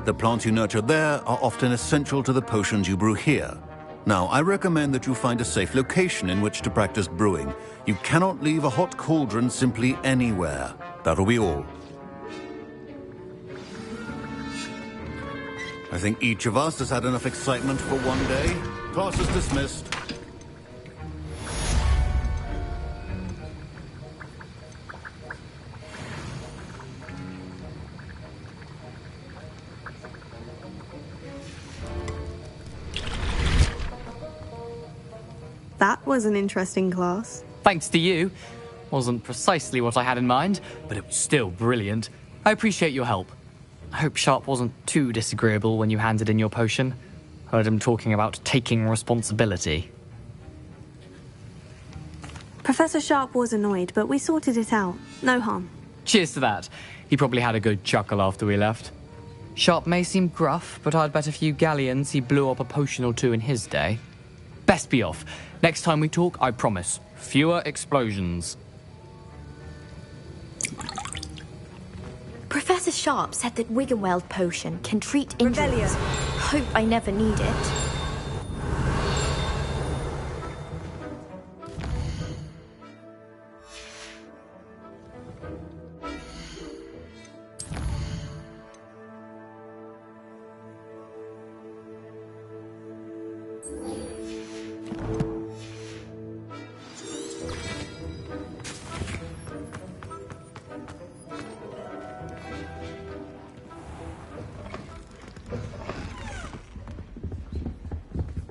The plants you nurture there are often essential to the potions you brew here. Now, I recommend that you find a safe location in which to practice brewing. You cannot leave a hot cauldron simply anywhere. That'll be all. I think each of us has had enough excitement for one day. Class is dismissed. That was an interesting class. Thanks to you. Wasn't precisely what I had in mind, but it was still brilliant. I appreciate your help. I hope Sharp wasn't too disagreeable when you handed in your potion. Heard him talking about taking responsibility. Professor Sharp was annoyed, but we sorted it out. No harm. Cheers to that. He probably had a good chuckle after we left. Sharp may seem gruff, but I'd bet a few galleons he blew up a potion or two in his day. Best be off. Next time we talk, I promise, fewer explosions. Professor Sharp said that Wiggenweld potion can treat injuries. Hope I never need it.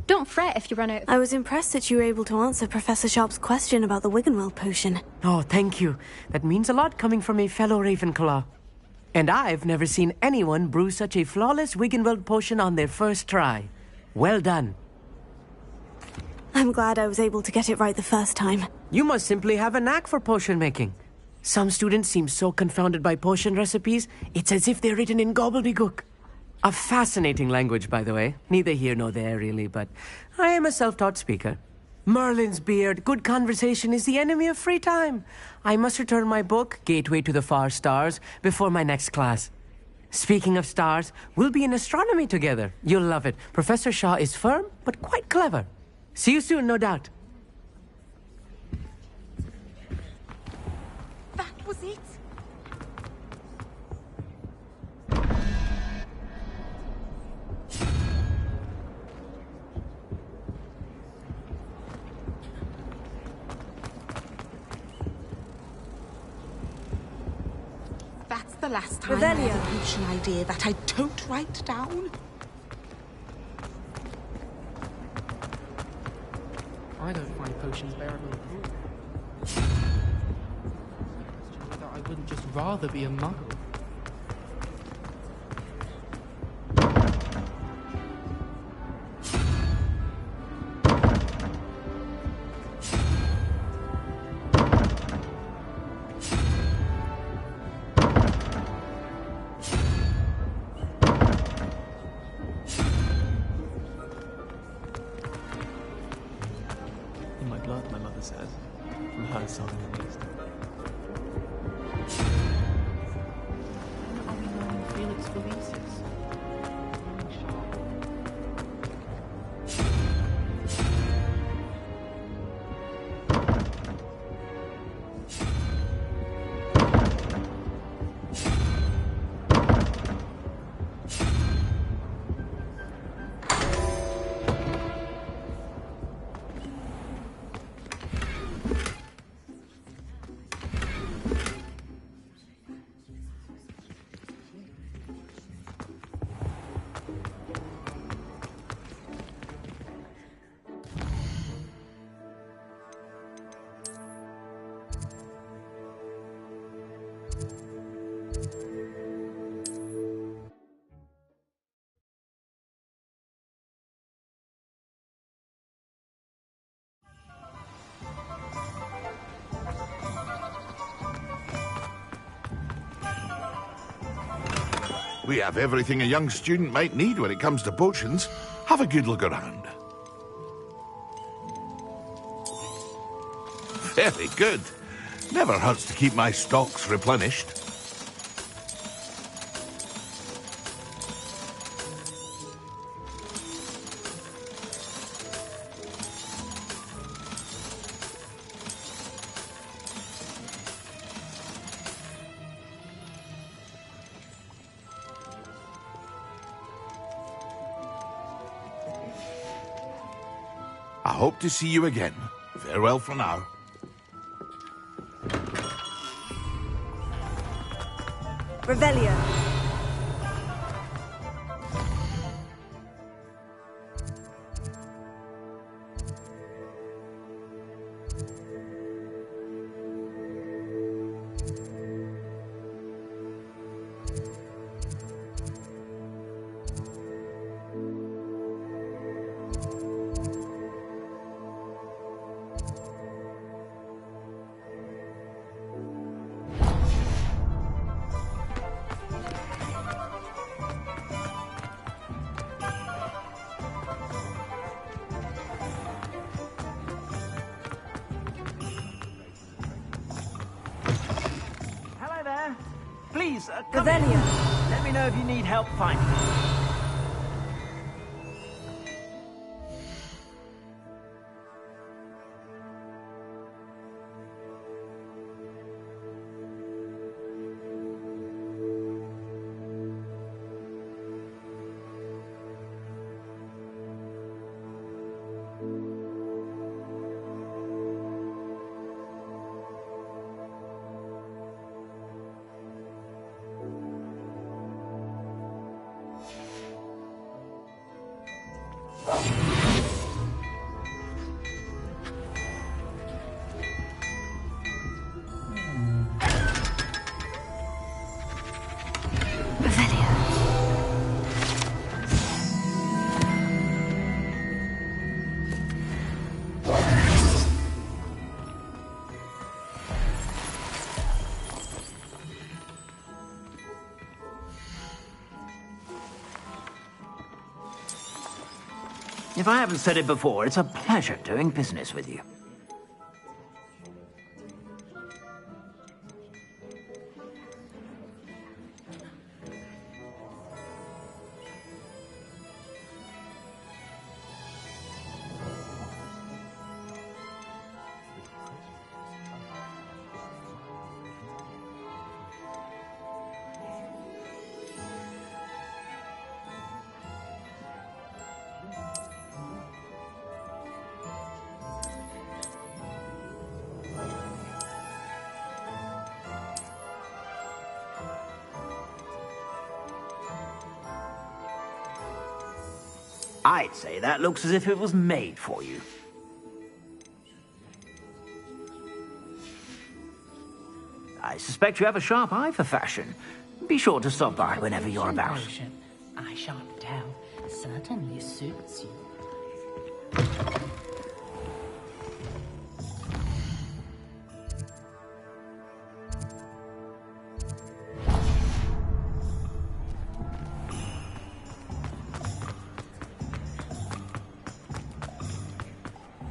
Don't fret if you run out. I was impressed that you were able to answer Professor Sharp's question about the Wiggenweld potion. Oh, thank you. That means a lot coming from a fellow Ravenclaw. And I've never seen anyone brew such a flawless Wiggenweld potion on their first try. Well done. I'm glad I was able to get it right the first time. You must simply have a knack for potion making. Some students seem so confounded by potion recipes, it's as if they're written in gobbledygook. A fascinating language, by the way. Neither here nor there, really, but I am a self-taught speaker. Merlin's beard, good conversation is the enemy of free time. I must return my book, Gateway to the Far Stars, before my next class. Speaking of stars, we'll be in astronomy together. You'll love it. Professor Shaw is firm, but quite clever. See you soon, no doubt. That was it. That's the last time I had a potion idea that I don't write down. I don't find potions bearable at all. Whether I wouldn't just rather be a muggle. In my blood, my mother says. From her side, at least. Are we learning Felix Felicis? We have everything a young student might need when it comes to potions. Have a good look around. Very good. Never hurts to keep my stocks replenished. I hope to see you again. Farewell for now. Revelio. Please, come in. Let me know if you need help finding it. If I haven't said it before, it's a pleasure doing business with you. I'd say that looks as if it was made for you. I suspect you have a sharp eye for fashion. Be sure to stop by whenever you're about. I shan't tell. Certainly suits you.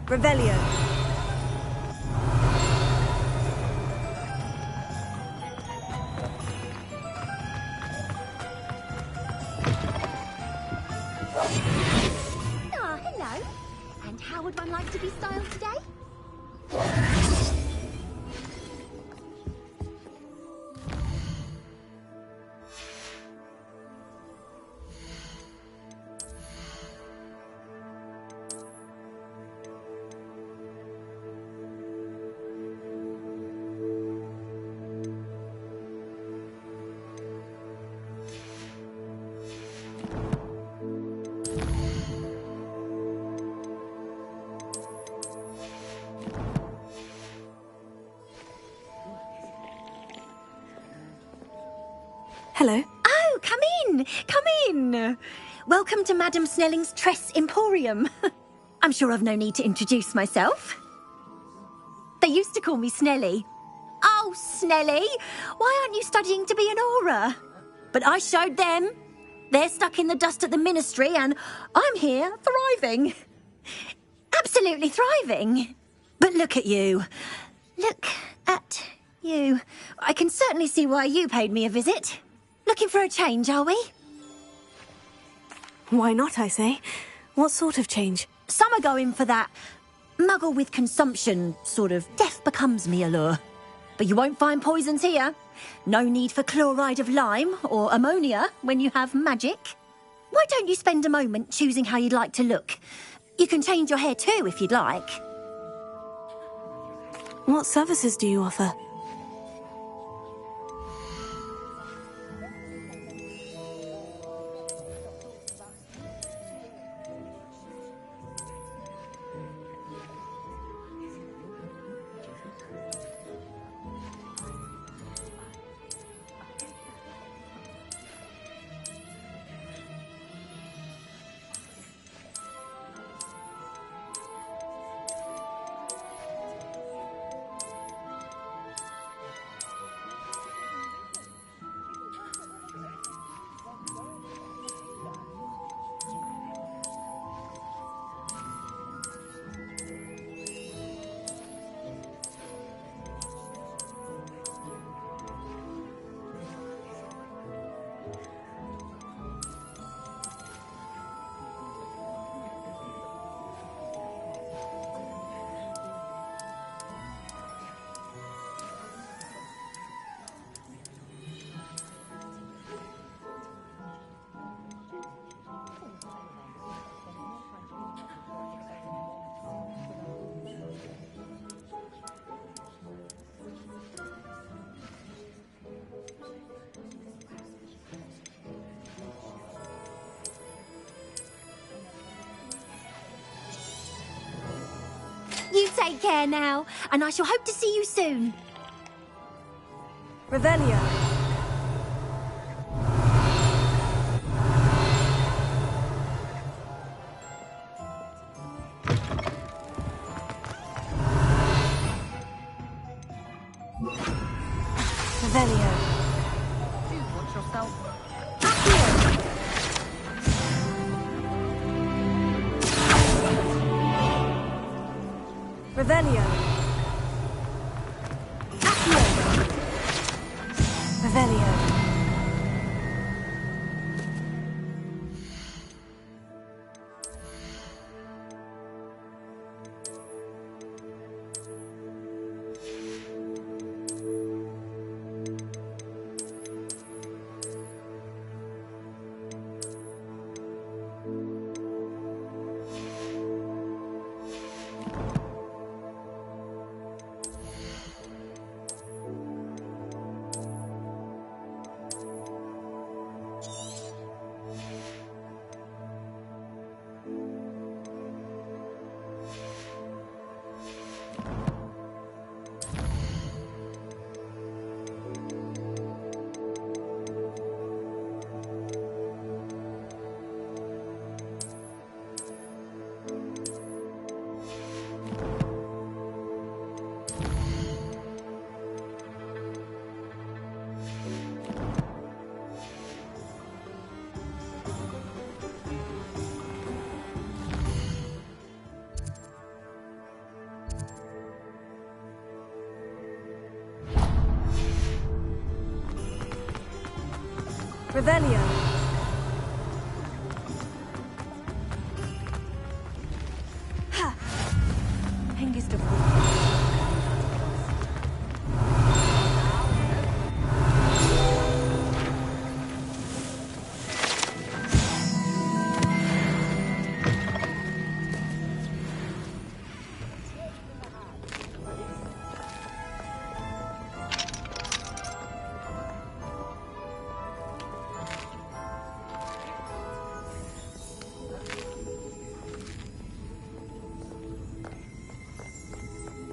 Revelio. Ah, hello. And how would one like to be styled today? Hello. Oh, come in! Come in! Welcome to Madame Snelling's Tress Emporium. I'm sure I've no need to introduce myself. They used to call me Snelly. Oh, Snelly! Why aren't you studying to be an aura? But I showed them. They're stuck in the dust at the ministry, and I'm here, thriving. Absolutely thriving. But look at you. Look at you. I can certainly see why you paid me a visit. Looking for a change, are we? Why not, I say? What sort of change? Some are going for that muggle with consumption, sort of death becomes me allure. But you won't find poisons here. No need for chloride of lime or ammonia when you have magic. Why don't you spend a moment choosing how you'd like to look? You can change your hair too if you'd like. What services do you offer? You take care now, and I shall hope to see you soon. Revelio. Revelio. Do watch yourself. Revelio. Accio. Revelio. Revelio. Ha! Hengist of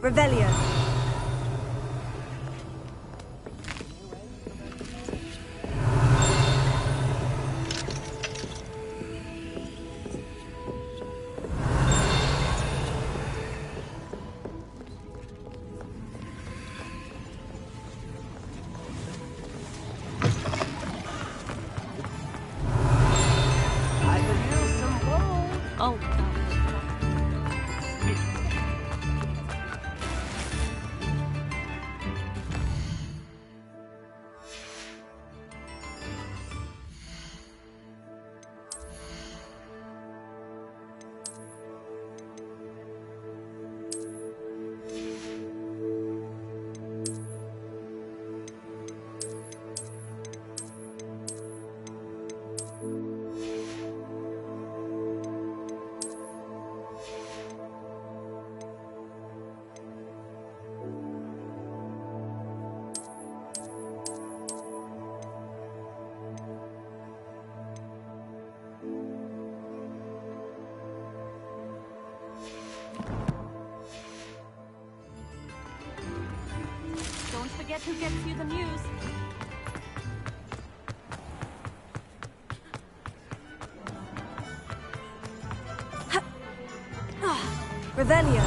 Revelio. I could use some gold. Oh. forget who gets you the news. Revelio.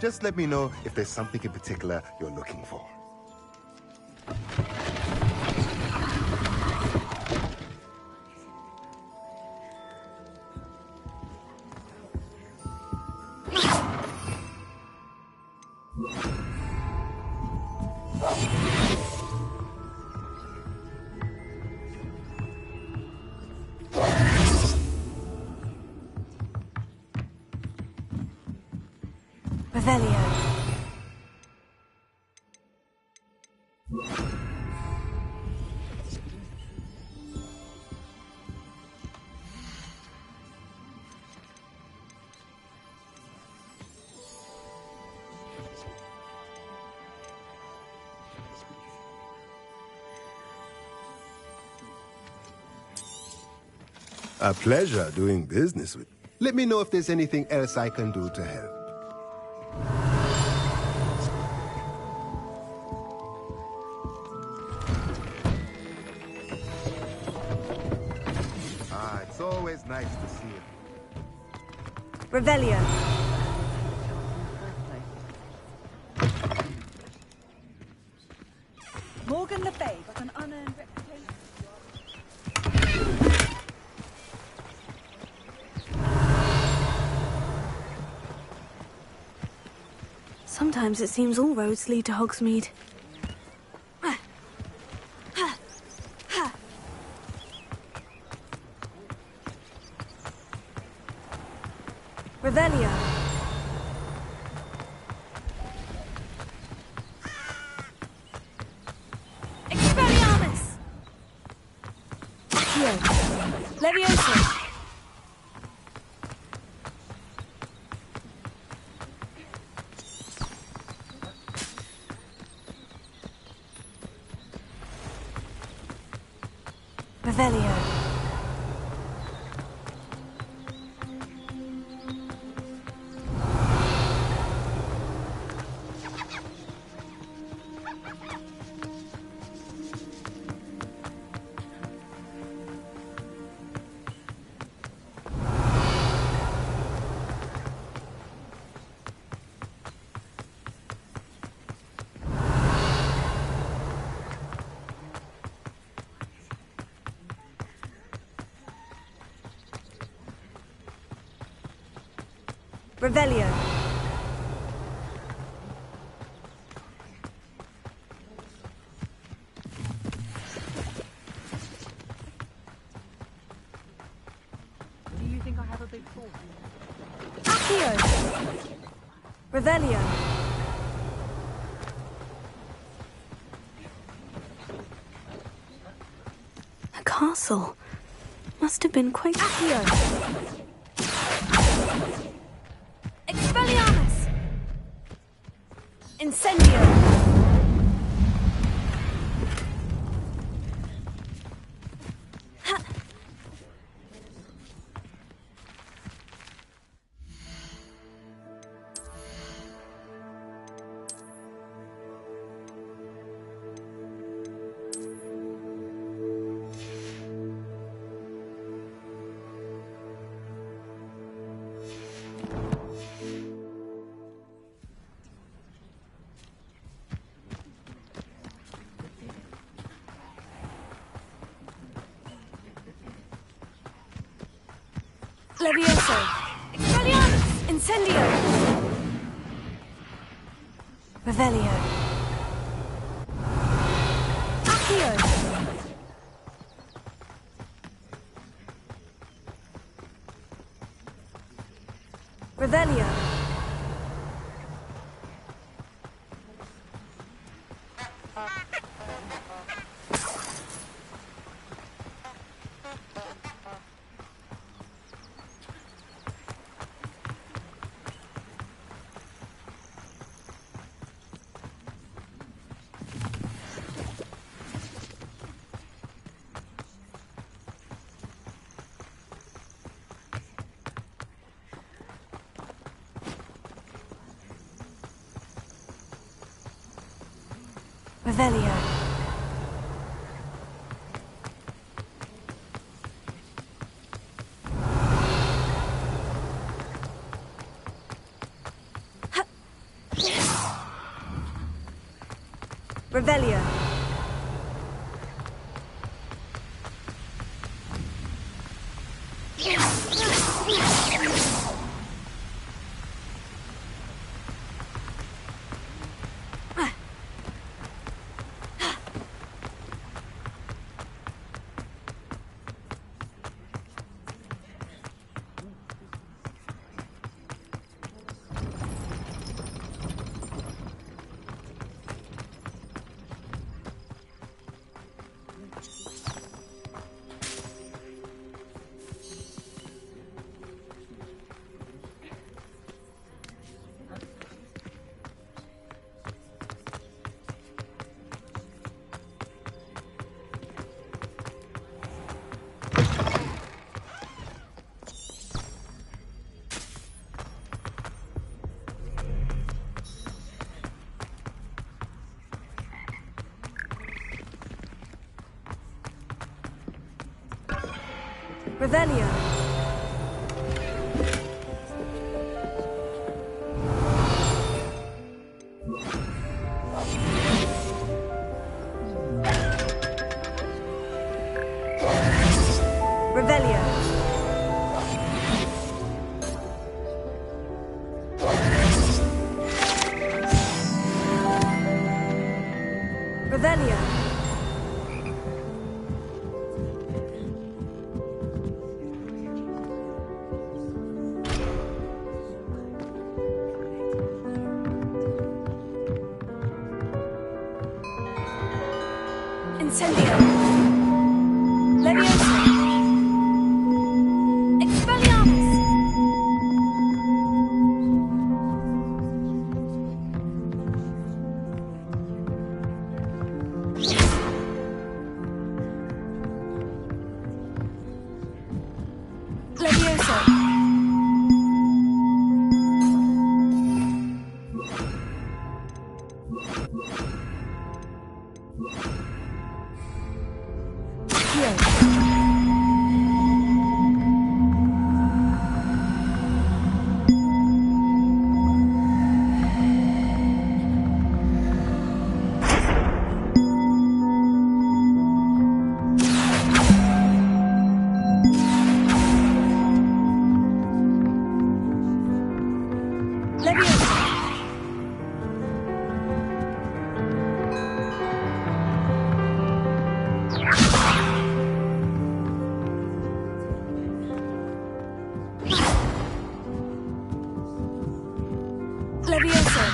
Just let me know if there's something in particular you're looking for. Revelio. A pleasure doing business with. Let me know if there's anything else I can do to help. It's always nice to see you. Revelio. Morgan Le Fay got an unearned reputation. Sometimes it seems all roads lead to Hogsmeade. Revelio. Expelliarmus! Accio. Levioso. Revelio. Revelio. Do you think I have a big force? Accio. Revelio. A castle. Must have been quite... Accio. Expelliarmus! Incendio! Levioso. Expelliarmus! Incendio! Revelio. Accio! Revelio. Revelio. Revelio. Revelio. Revelio. Revelio. Incendio. Leviosa. Expelliarmus. Leviosa. Leviosa.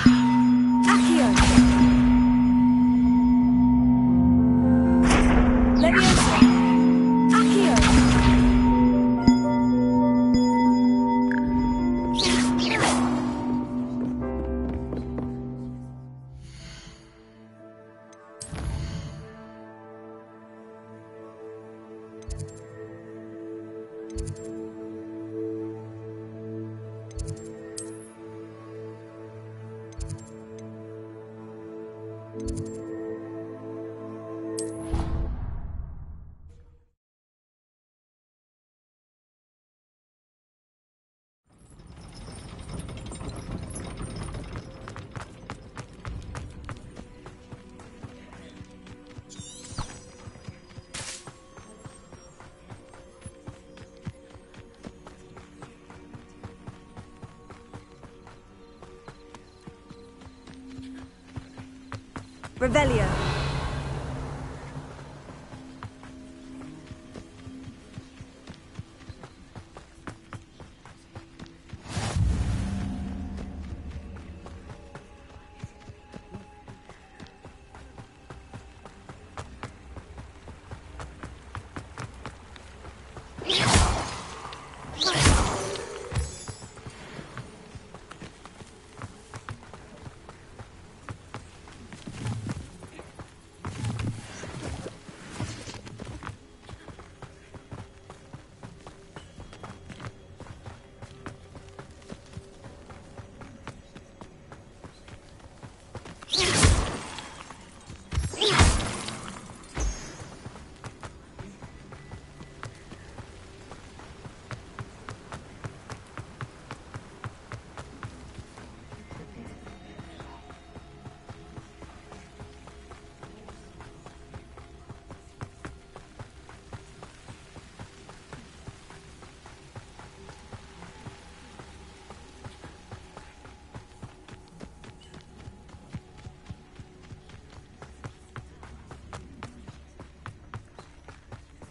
Accio. Leviosa. Accio. Revelio.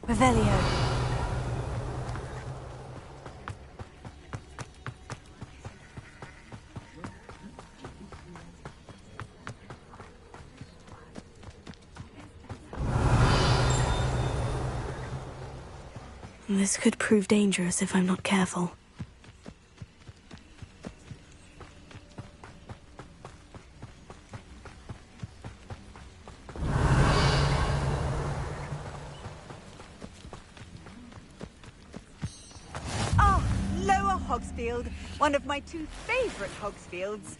Revelio. This could prove dangerous if I'm not careful. Hogsfield, one of my 2 favourite Hogsfields.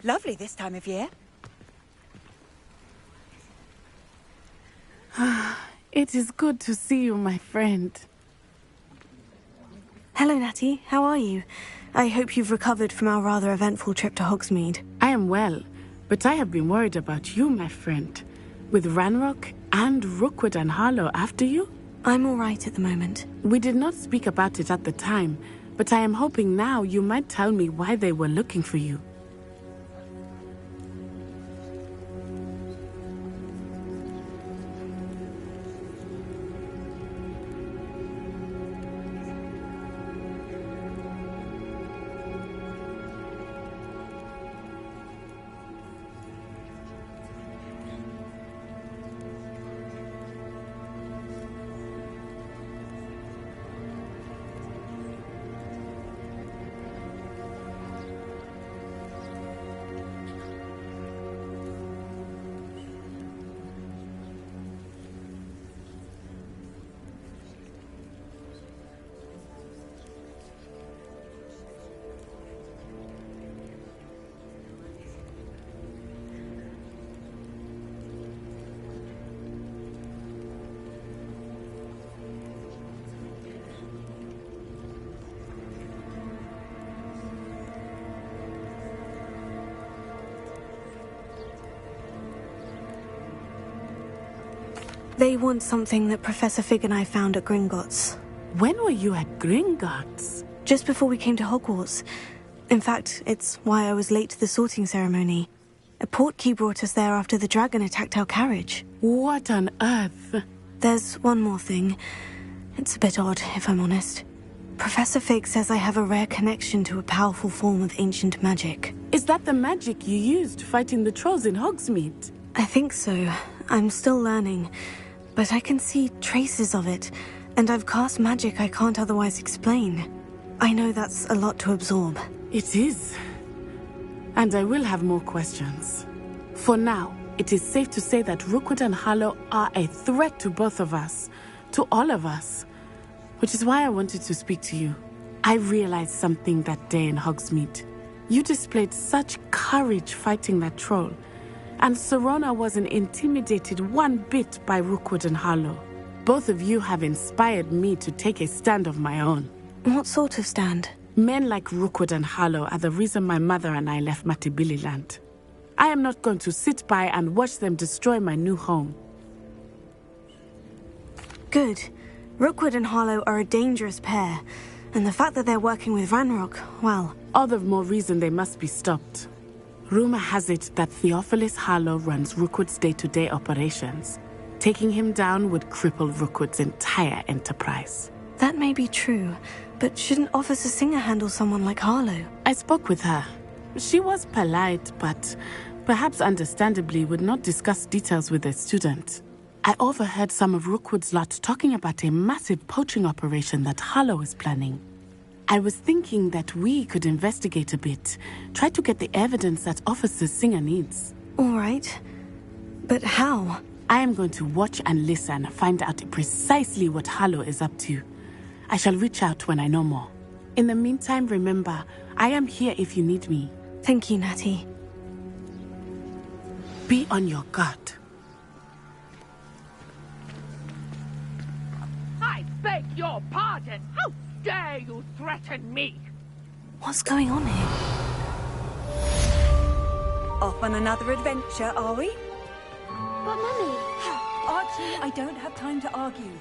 Lovely this time of year. It is good to see you, my friend. Hello, Natty. How are you? I hope you've recovered from our rather eventful trip to Hogsmeade. I am well, but I have been worried about you, my friend. With Ranrock and Rookwood and Harlow after you? I'm all right at the moment. We did not speak about it at the time, but I am hoping now you might tell me why they were looking for you. They want something that Professor Fig and I found at Gringotts. When were you at Gringotts? Just before we came to Hogwarts. In fact, it's why I was late to the sorting ceremony. A portkey brought us there after the dragon attacked our carriage. What on earth? There's one more thing. It's a bit odd, if I'm honest. Professor Fig says I have a rare connection to a powerful form of ancient magic. Is that the magic you used fighting the trolls in Hogsmeade? I think so. I'm still learning. But I can see traces of it, and I've cast magic I can't otherwise explain. I know that's a lot to absorb. It is. And I will have more questions. For now, it is safe to say that Rookwood and Harlow are a threat to both of us. To all of us. Which is why I wanted to speak to you. I realized something that day in Hogsmeade. You displayed such courage fighting that troll. And Serona wasn't intimidated one bit by Rookwood and Harlow. Both of you have inspired me to take a stand of my own. What sort of stand? Men like Rookwood and Harlow are the reason my mother and I left Matibililand. I am not going to sit by and watch them destroy my new home. Good. Rookwood and Harlow are a dangerous pair. And the fact that they're working with Ranrock, well... All the more reason they must be stopped. Rumor has it that Theophilus Harlow runs Rookwood's day-to-day operations. Taking him down would cripple Rookwood's entire enterprise. That may be true, but shouldn't Officer Singer handle someone like Harlow? I spoke with her. She was polite, but perhaps understandably would not discuss details with a student. I overheard some of Rookwood's lot talking about a massive poaching operation that Harlow is planning. I was thinking that we could investigate a bit, try to get the evidence that Officer Singer needs. All right, but how? I am going to watch and listen, find out precisely what Harlow is up to. I shall reach out when I know more. In the meantime, remember, I am here if you need me. Thank you, Natty. Be on your guard. I beg your pardon. How dare you threaten me? What's going on here? Off on another adventure, are we? But, Mummy... Archie, I don't have time to argue.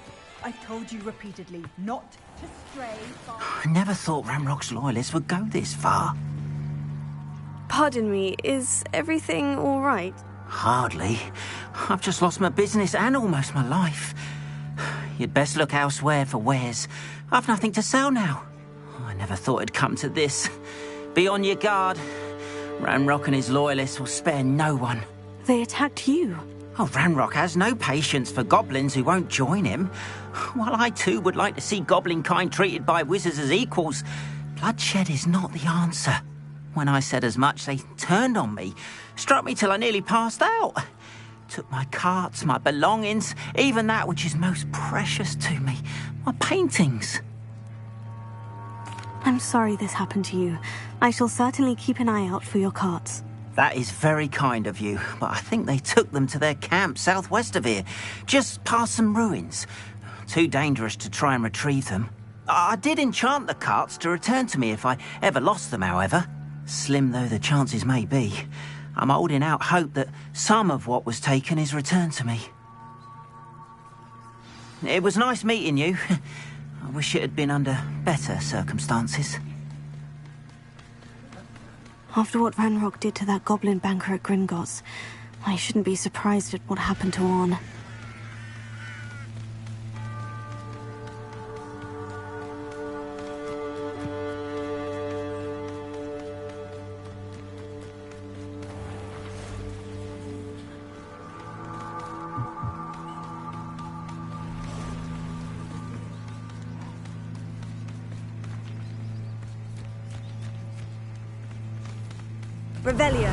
I've told you repeatedly not to stray far. I never thought Ramrock's loyalists would go this far. Pardon me, is everything all right? Hardly. I've just lost my business and almost my life. You'd best look elsewhere for wares. I've nothing to sell now. I never thought it'd come to this. Be on your guard. Ramrock and his loyalists will spare no one. They attacked you. Oh, Ramrock has no patience for goblins who won't join him. While I too would like to see goblin kind treated by wizards as equals, bloodshed is not the answer. When I said as much, they turned on me, struck me till I nearly passed out. Took my carts, my belongings, even that which is most precious to me, my paintings. I'm sorry this happened to you. I shall certainly keep an eye out for your carts. That is very kind of you, but I think they took them to their camp southwest of here, just past some ruins. Too dangerous to try and retrieve them. I did enchant the carts to return to me if I ever lost them, however. Slim though the chances may be, I'm holding out hope that some of what was taken is returned to me. It was nice meeting you. I wish it had been under better circumstances. After what Ranrock did to that goblin banker at Gringotts, I shouldn't be surprised at what happened to Orn. Revelio.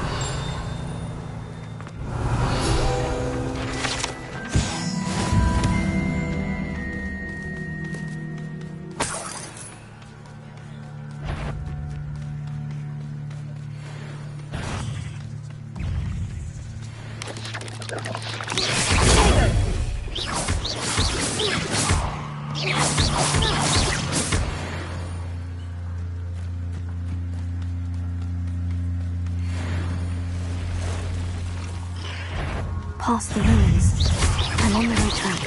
Past the ruins. I'm on the right track.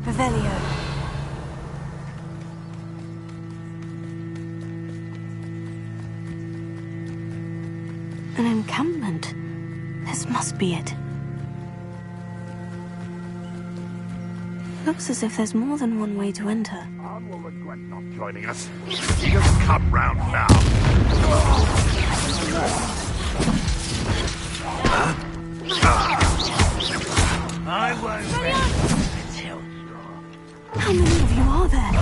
Revelio. An encampment. This must be it. Looks as if there's more than one way to enter. Anne will regret not joining us. Just come round now. I won't rest until you're... How many of you are there?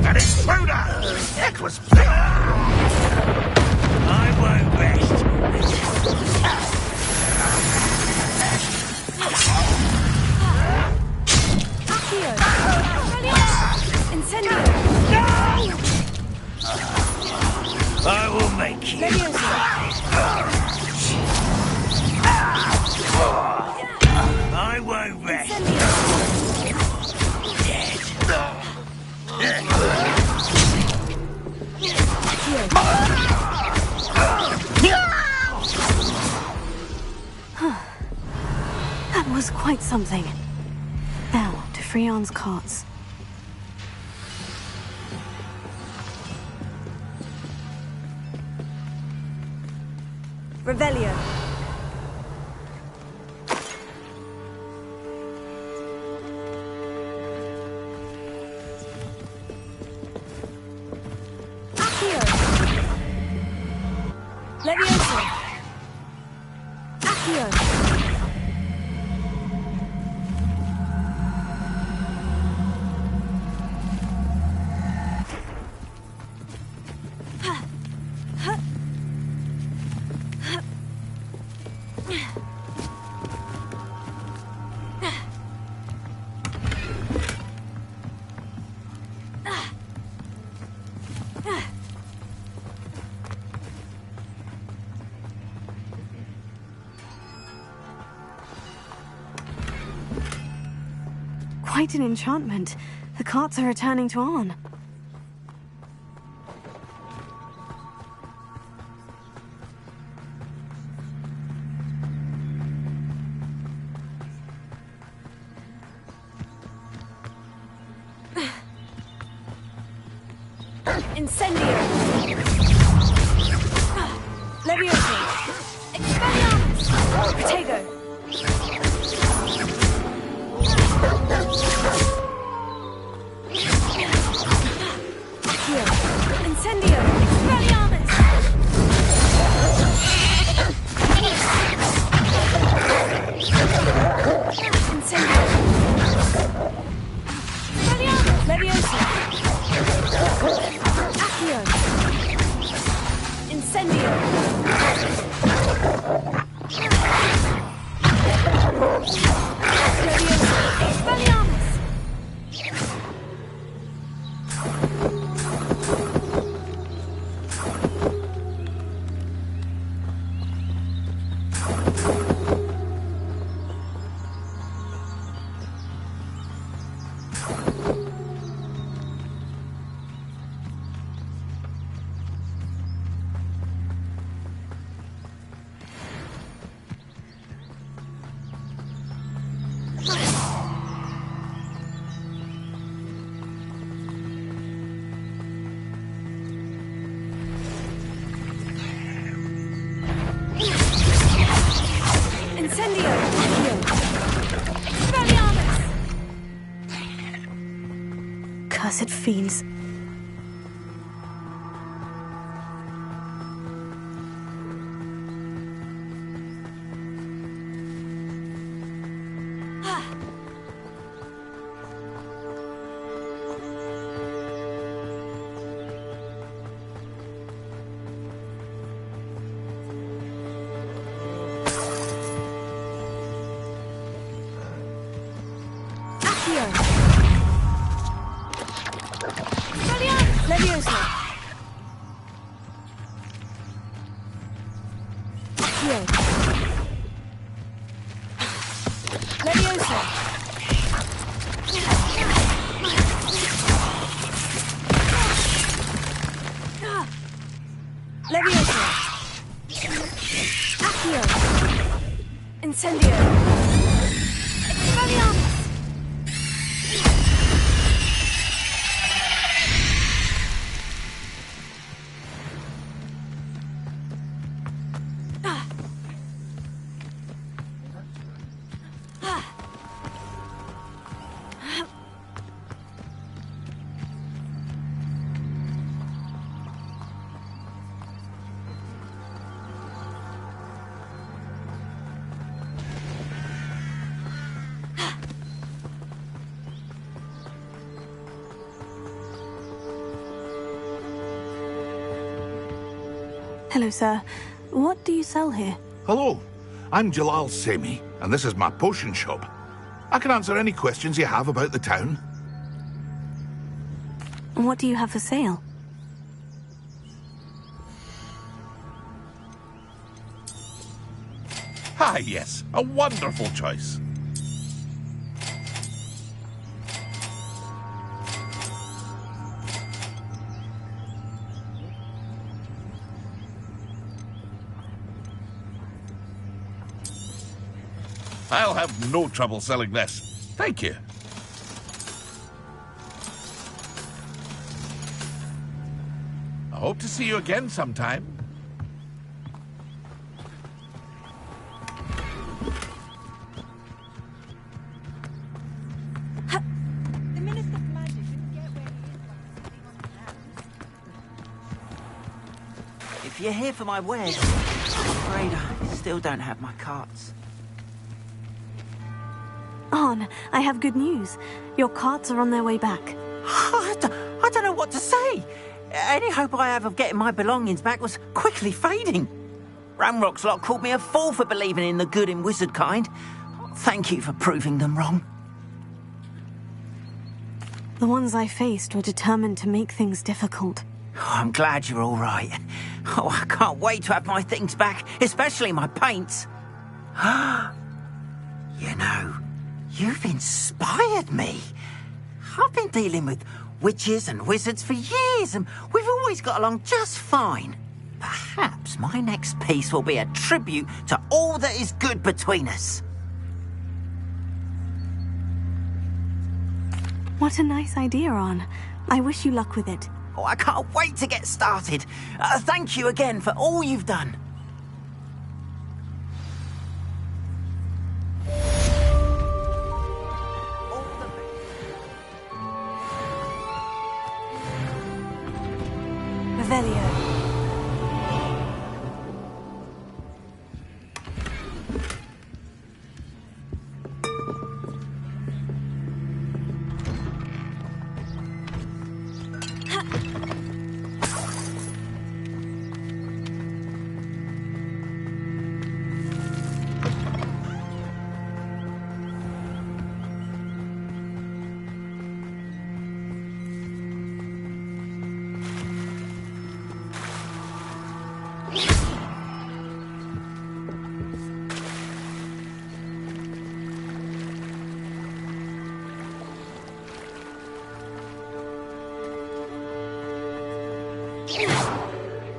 An intruder! It was big! I won't rest. was quite something. Now, to Freon's carts. Revelio. Accio. Levioso. Accio. Quite an enchantment. The carts are returning to Arn. Incendio. Levioso. Expelliarmus. Protego. Incendio! Expelliarmus! Incendio! Expelliarmus! Levioso! Accio! Incendio! Levioso! Expelliarmus! Incendio! Expelliarmus! Cursed fiends. Levioso! Accio! Levioso! Levioso! Accio! Incendio! Expelliarmus! Hello, sir. What do you sell here? Hello, I'm Jalal Semi, and this is my potion shop. I can answer any questions you have about the town. What do you have for sale? Ah, yes, a wonderful choice. I'll have no trouble selling this. Thank you. I hope to see you again sometime. The Minister of Magic didn't get where he is by sitting on the hands. If you're here for my wares, I'm afraid I still don't have my carts. Arn, I have good news. Your carts are on their way back. I don't know what to say. Any hope I have of getting my belongings back was quickly fading. Ramrock's lot called me a fool for believing in the good in wizard kind. Thank you for proving them wrong. The ones I faced were determined to make things difficult. Oh, I'm glad you're all right. Oh, I can't wait to have my things back, especially my paints. You know, you've inspired me. I've been dealing with witches and wizards for years, and we've always got along just fine. Perhaps my next piece will be a tribute to all that is good between us. What a nice idea, Arn. I wish you luck with it. Oh, I can't wait to get started. Thank you again for all you've done. Revelio.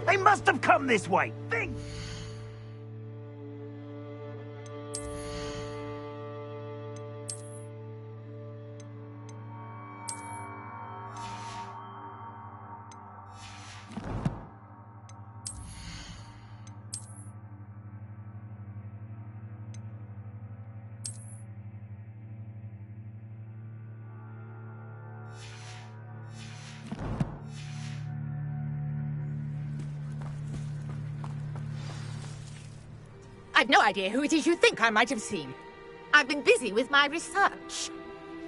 They must have come this way. Think! I've no idea who it is you think I might have seen. I've been busy with my research.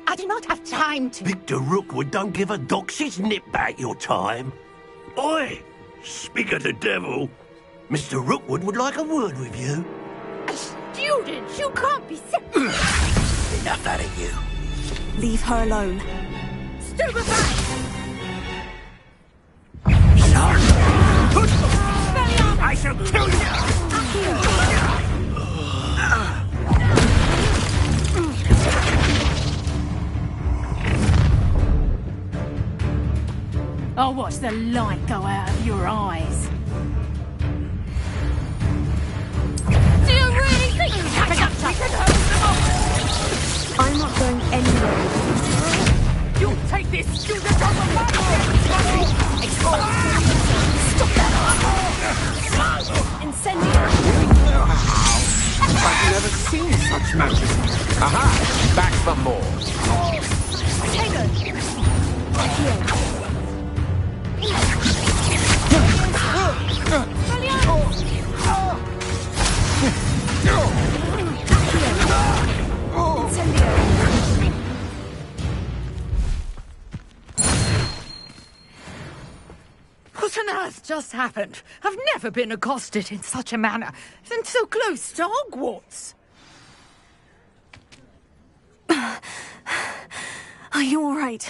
I do not have time to... Victor Rookwood don't give a doxy's nip back your time. Oi! Speak of the devil. Mr. Rookwood would like a word with you. A student? You can't be serious. Enough out of you. Leave her alone. Stupefy! I shall kill you! I'll watch the light go out of your eyes. Do you really think you can catch up? I'm not going anywhere. You take this student on the back! Stop that! Incendiary! I've never seen such magic. Aha! Back for more. What on earth just happened? I've never been accosted in such a manner, and so close to Hogwarts. Are you all right?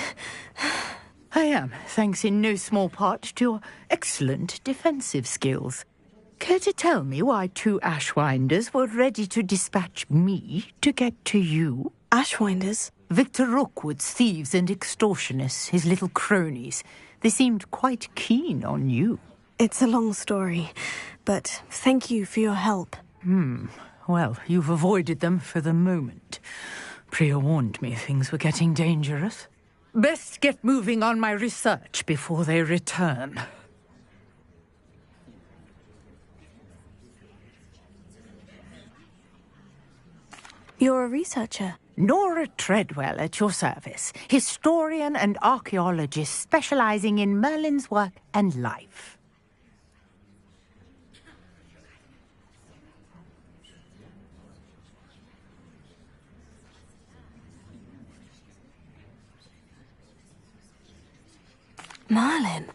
I am, thanks in no small part to your excellent defensive skills. Care to tell me why two Ashwinders were ready to dispatch me to get to you? Ashwinders? Victor Rookwood's thieves and extortionists, his little cronies. They seemed quite keen on you. It's a long story, but thank you for your help. Well, you've avoided them for the moment. Priya warned me things were getting dangerous. Best get moving on my research before they return. You're a researcher? Nora Treadwell at your service, historian and archaeologist specializing in Merlin's work and life. Merlin?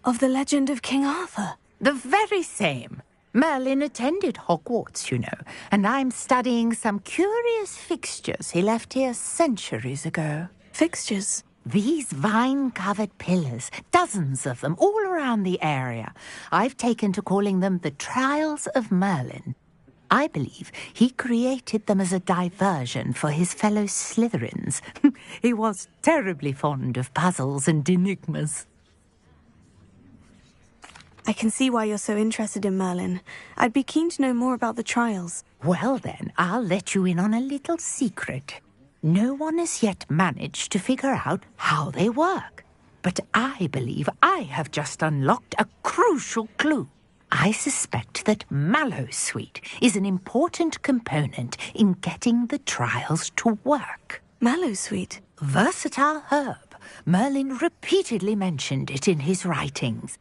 Of the legend of King Arthur? The very same. Merlin attended Hogwarts, you know, and I'm studying some curious fixtures he left here centuries ago. Fixtures? These vine-covered pillars, dozens of them, all around the area. I've taken to calling them the Trials of Merlin. I believe he created them as a diversion for his fellow Slytherins. He was terribly fond of puzzles and enigmas. I can see why you're so interested in Merlin. I'd be keen to know more about the trials. Well then, I'll let you in on a little secret. No one has yet managed to figure out how they work. But I believe I have just unlocked a crucial clue. I suspect that Mallowsweet is an important component in getting the trials to work. Mallowsweet? Versatile herb. Merlin repeatedly mentioned it in his writings.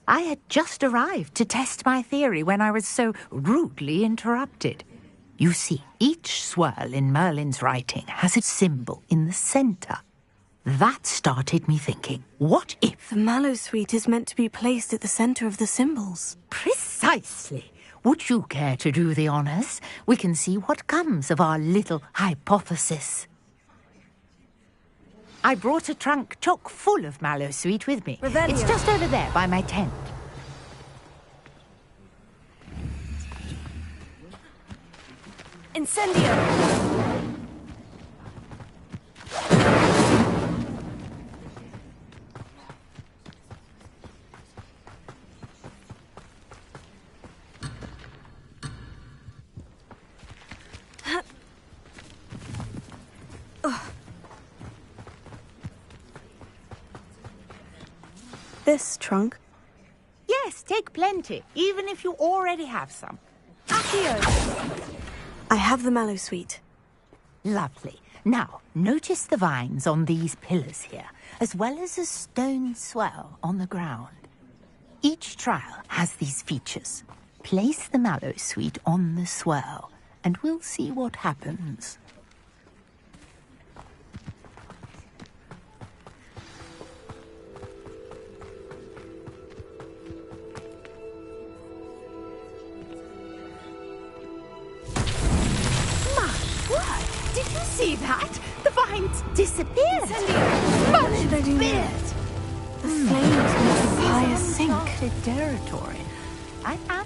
I had just arrived to test my theory when I was so rudely interrupted. You see, each swirl in Merlin's writing has a symbol in the centre. That started me thinking, what if... The Mallowsweet is meant to be placed at the centre of the symbols. Precisely. Would you care to do the honours? We can see what comes of our little hypothesis. I brought a trunk chock full of Mallowsweet with me. Revelio. It's just over there by my tent. Incendio! This trunk? Yes, take plenty, even if you already have some. Accio! I have the Mallowsweet. Lovely. Now, notice the vines on these pillars here, as well as a stone swell on the ground. Each trial has these features. Place the Mallowsweet on the swell, and we'll see what happens. Did you see that? The vines disappeared. What should I do now? The flames make the fire sink. Territory. I am.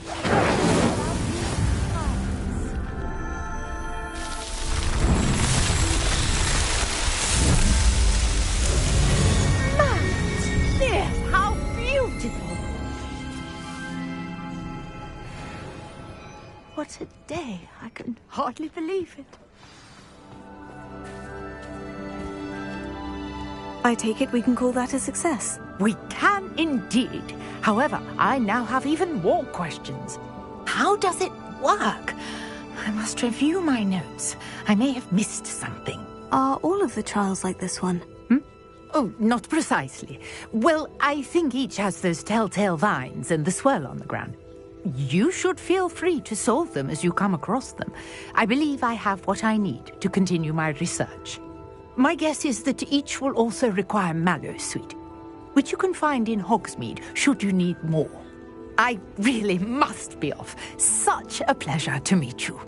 Yes, how beautiful! What a day! I can hardly believe it. I take it we can call that a success. We can indeed. However, I now have even more questions. How does it work? I must review my notes. I may have missed something. Are all of the trials like this one? Oh, not precisely. Well, I think each has those telltale vines and the swirl on the ground. You should feel free to solve them as you come across them. I believe I have what I need to continue my research. My guess is that each will also require Mallowsweet, which you can find in Hogsmeade should you need more. I really must be off. Such a pleasure to meet you.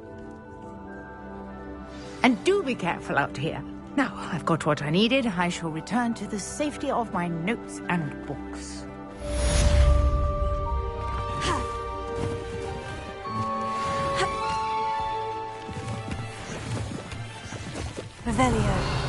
And do be careful out here. Now, I've got what I needed. I shall return to the safety of my notes and books. Revelio.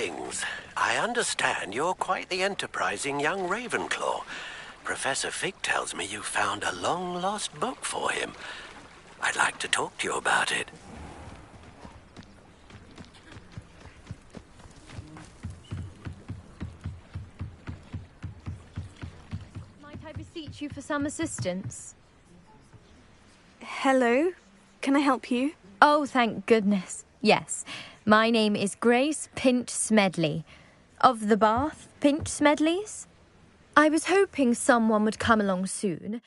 Greetings. I understand you're quite the enterprising young Ravenclaw. Professor Fig tells me you found a long-lost book for him. I'd like to talk to you about it. Might I beseech you for some assistance? Hello? Can I help you? Oh, thank goodness. Yes. My name is Grace Pinch Smedley. Of the Bath Pinch Smedleys? I was hoping someone would come along soon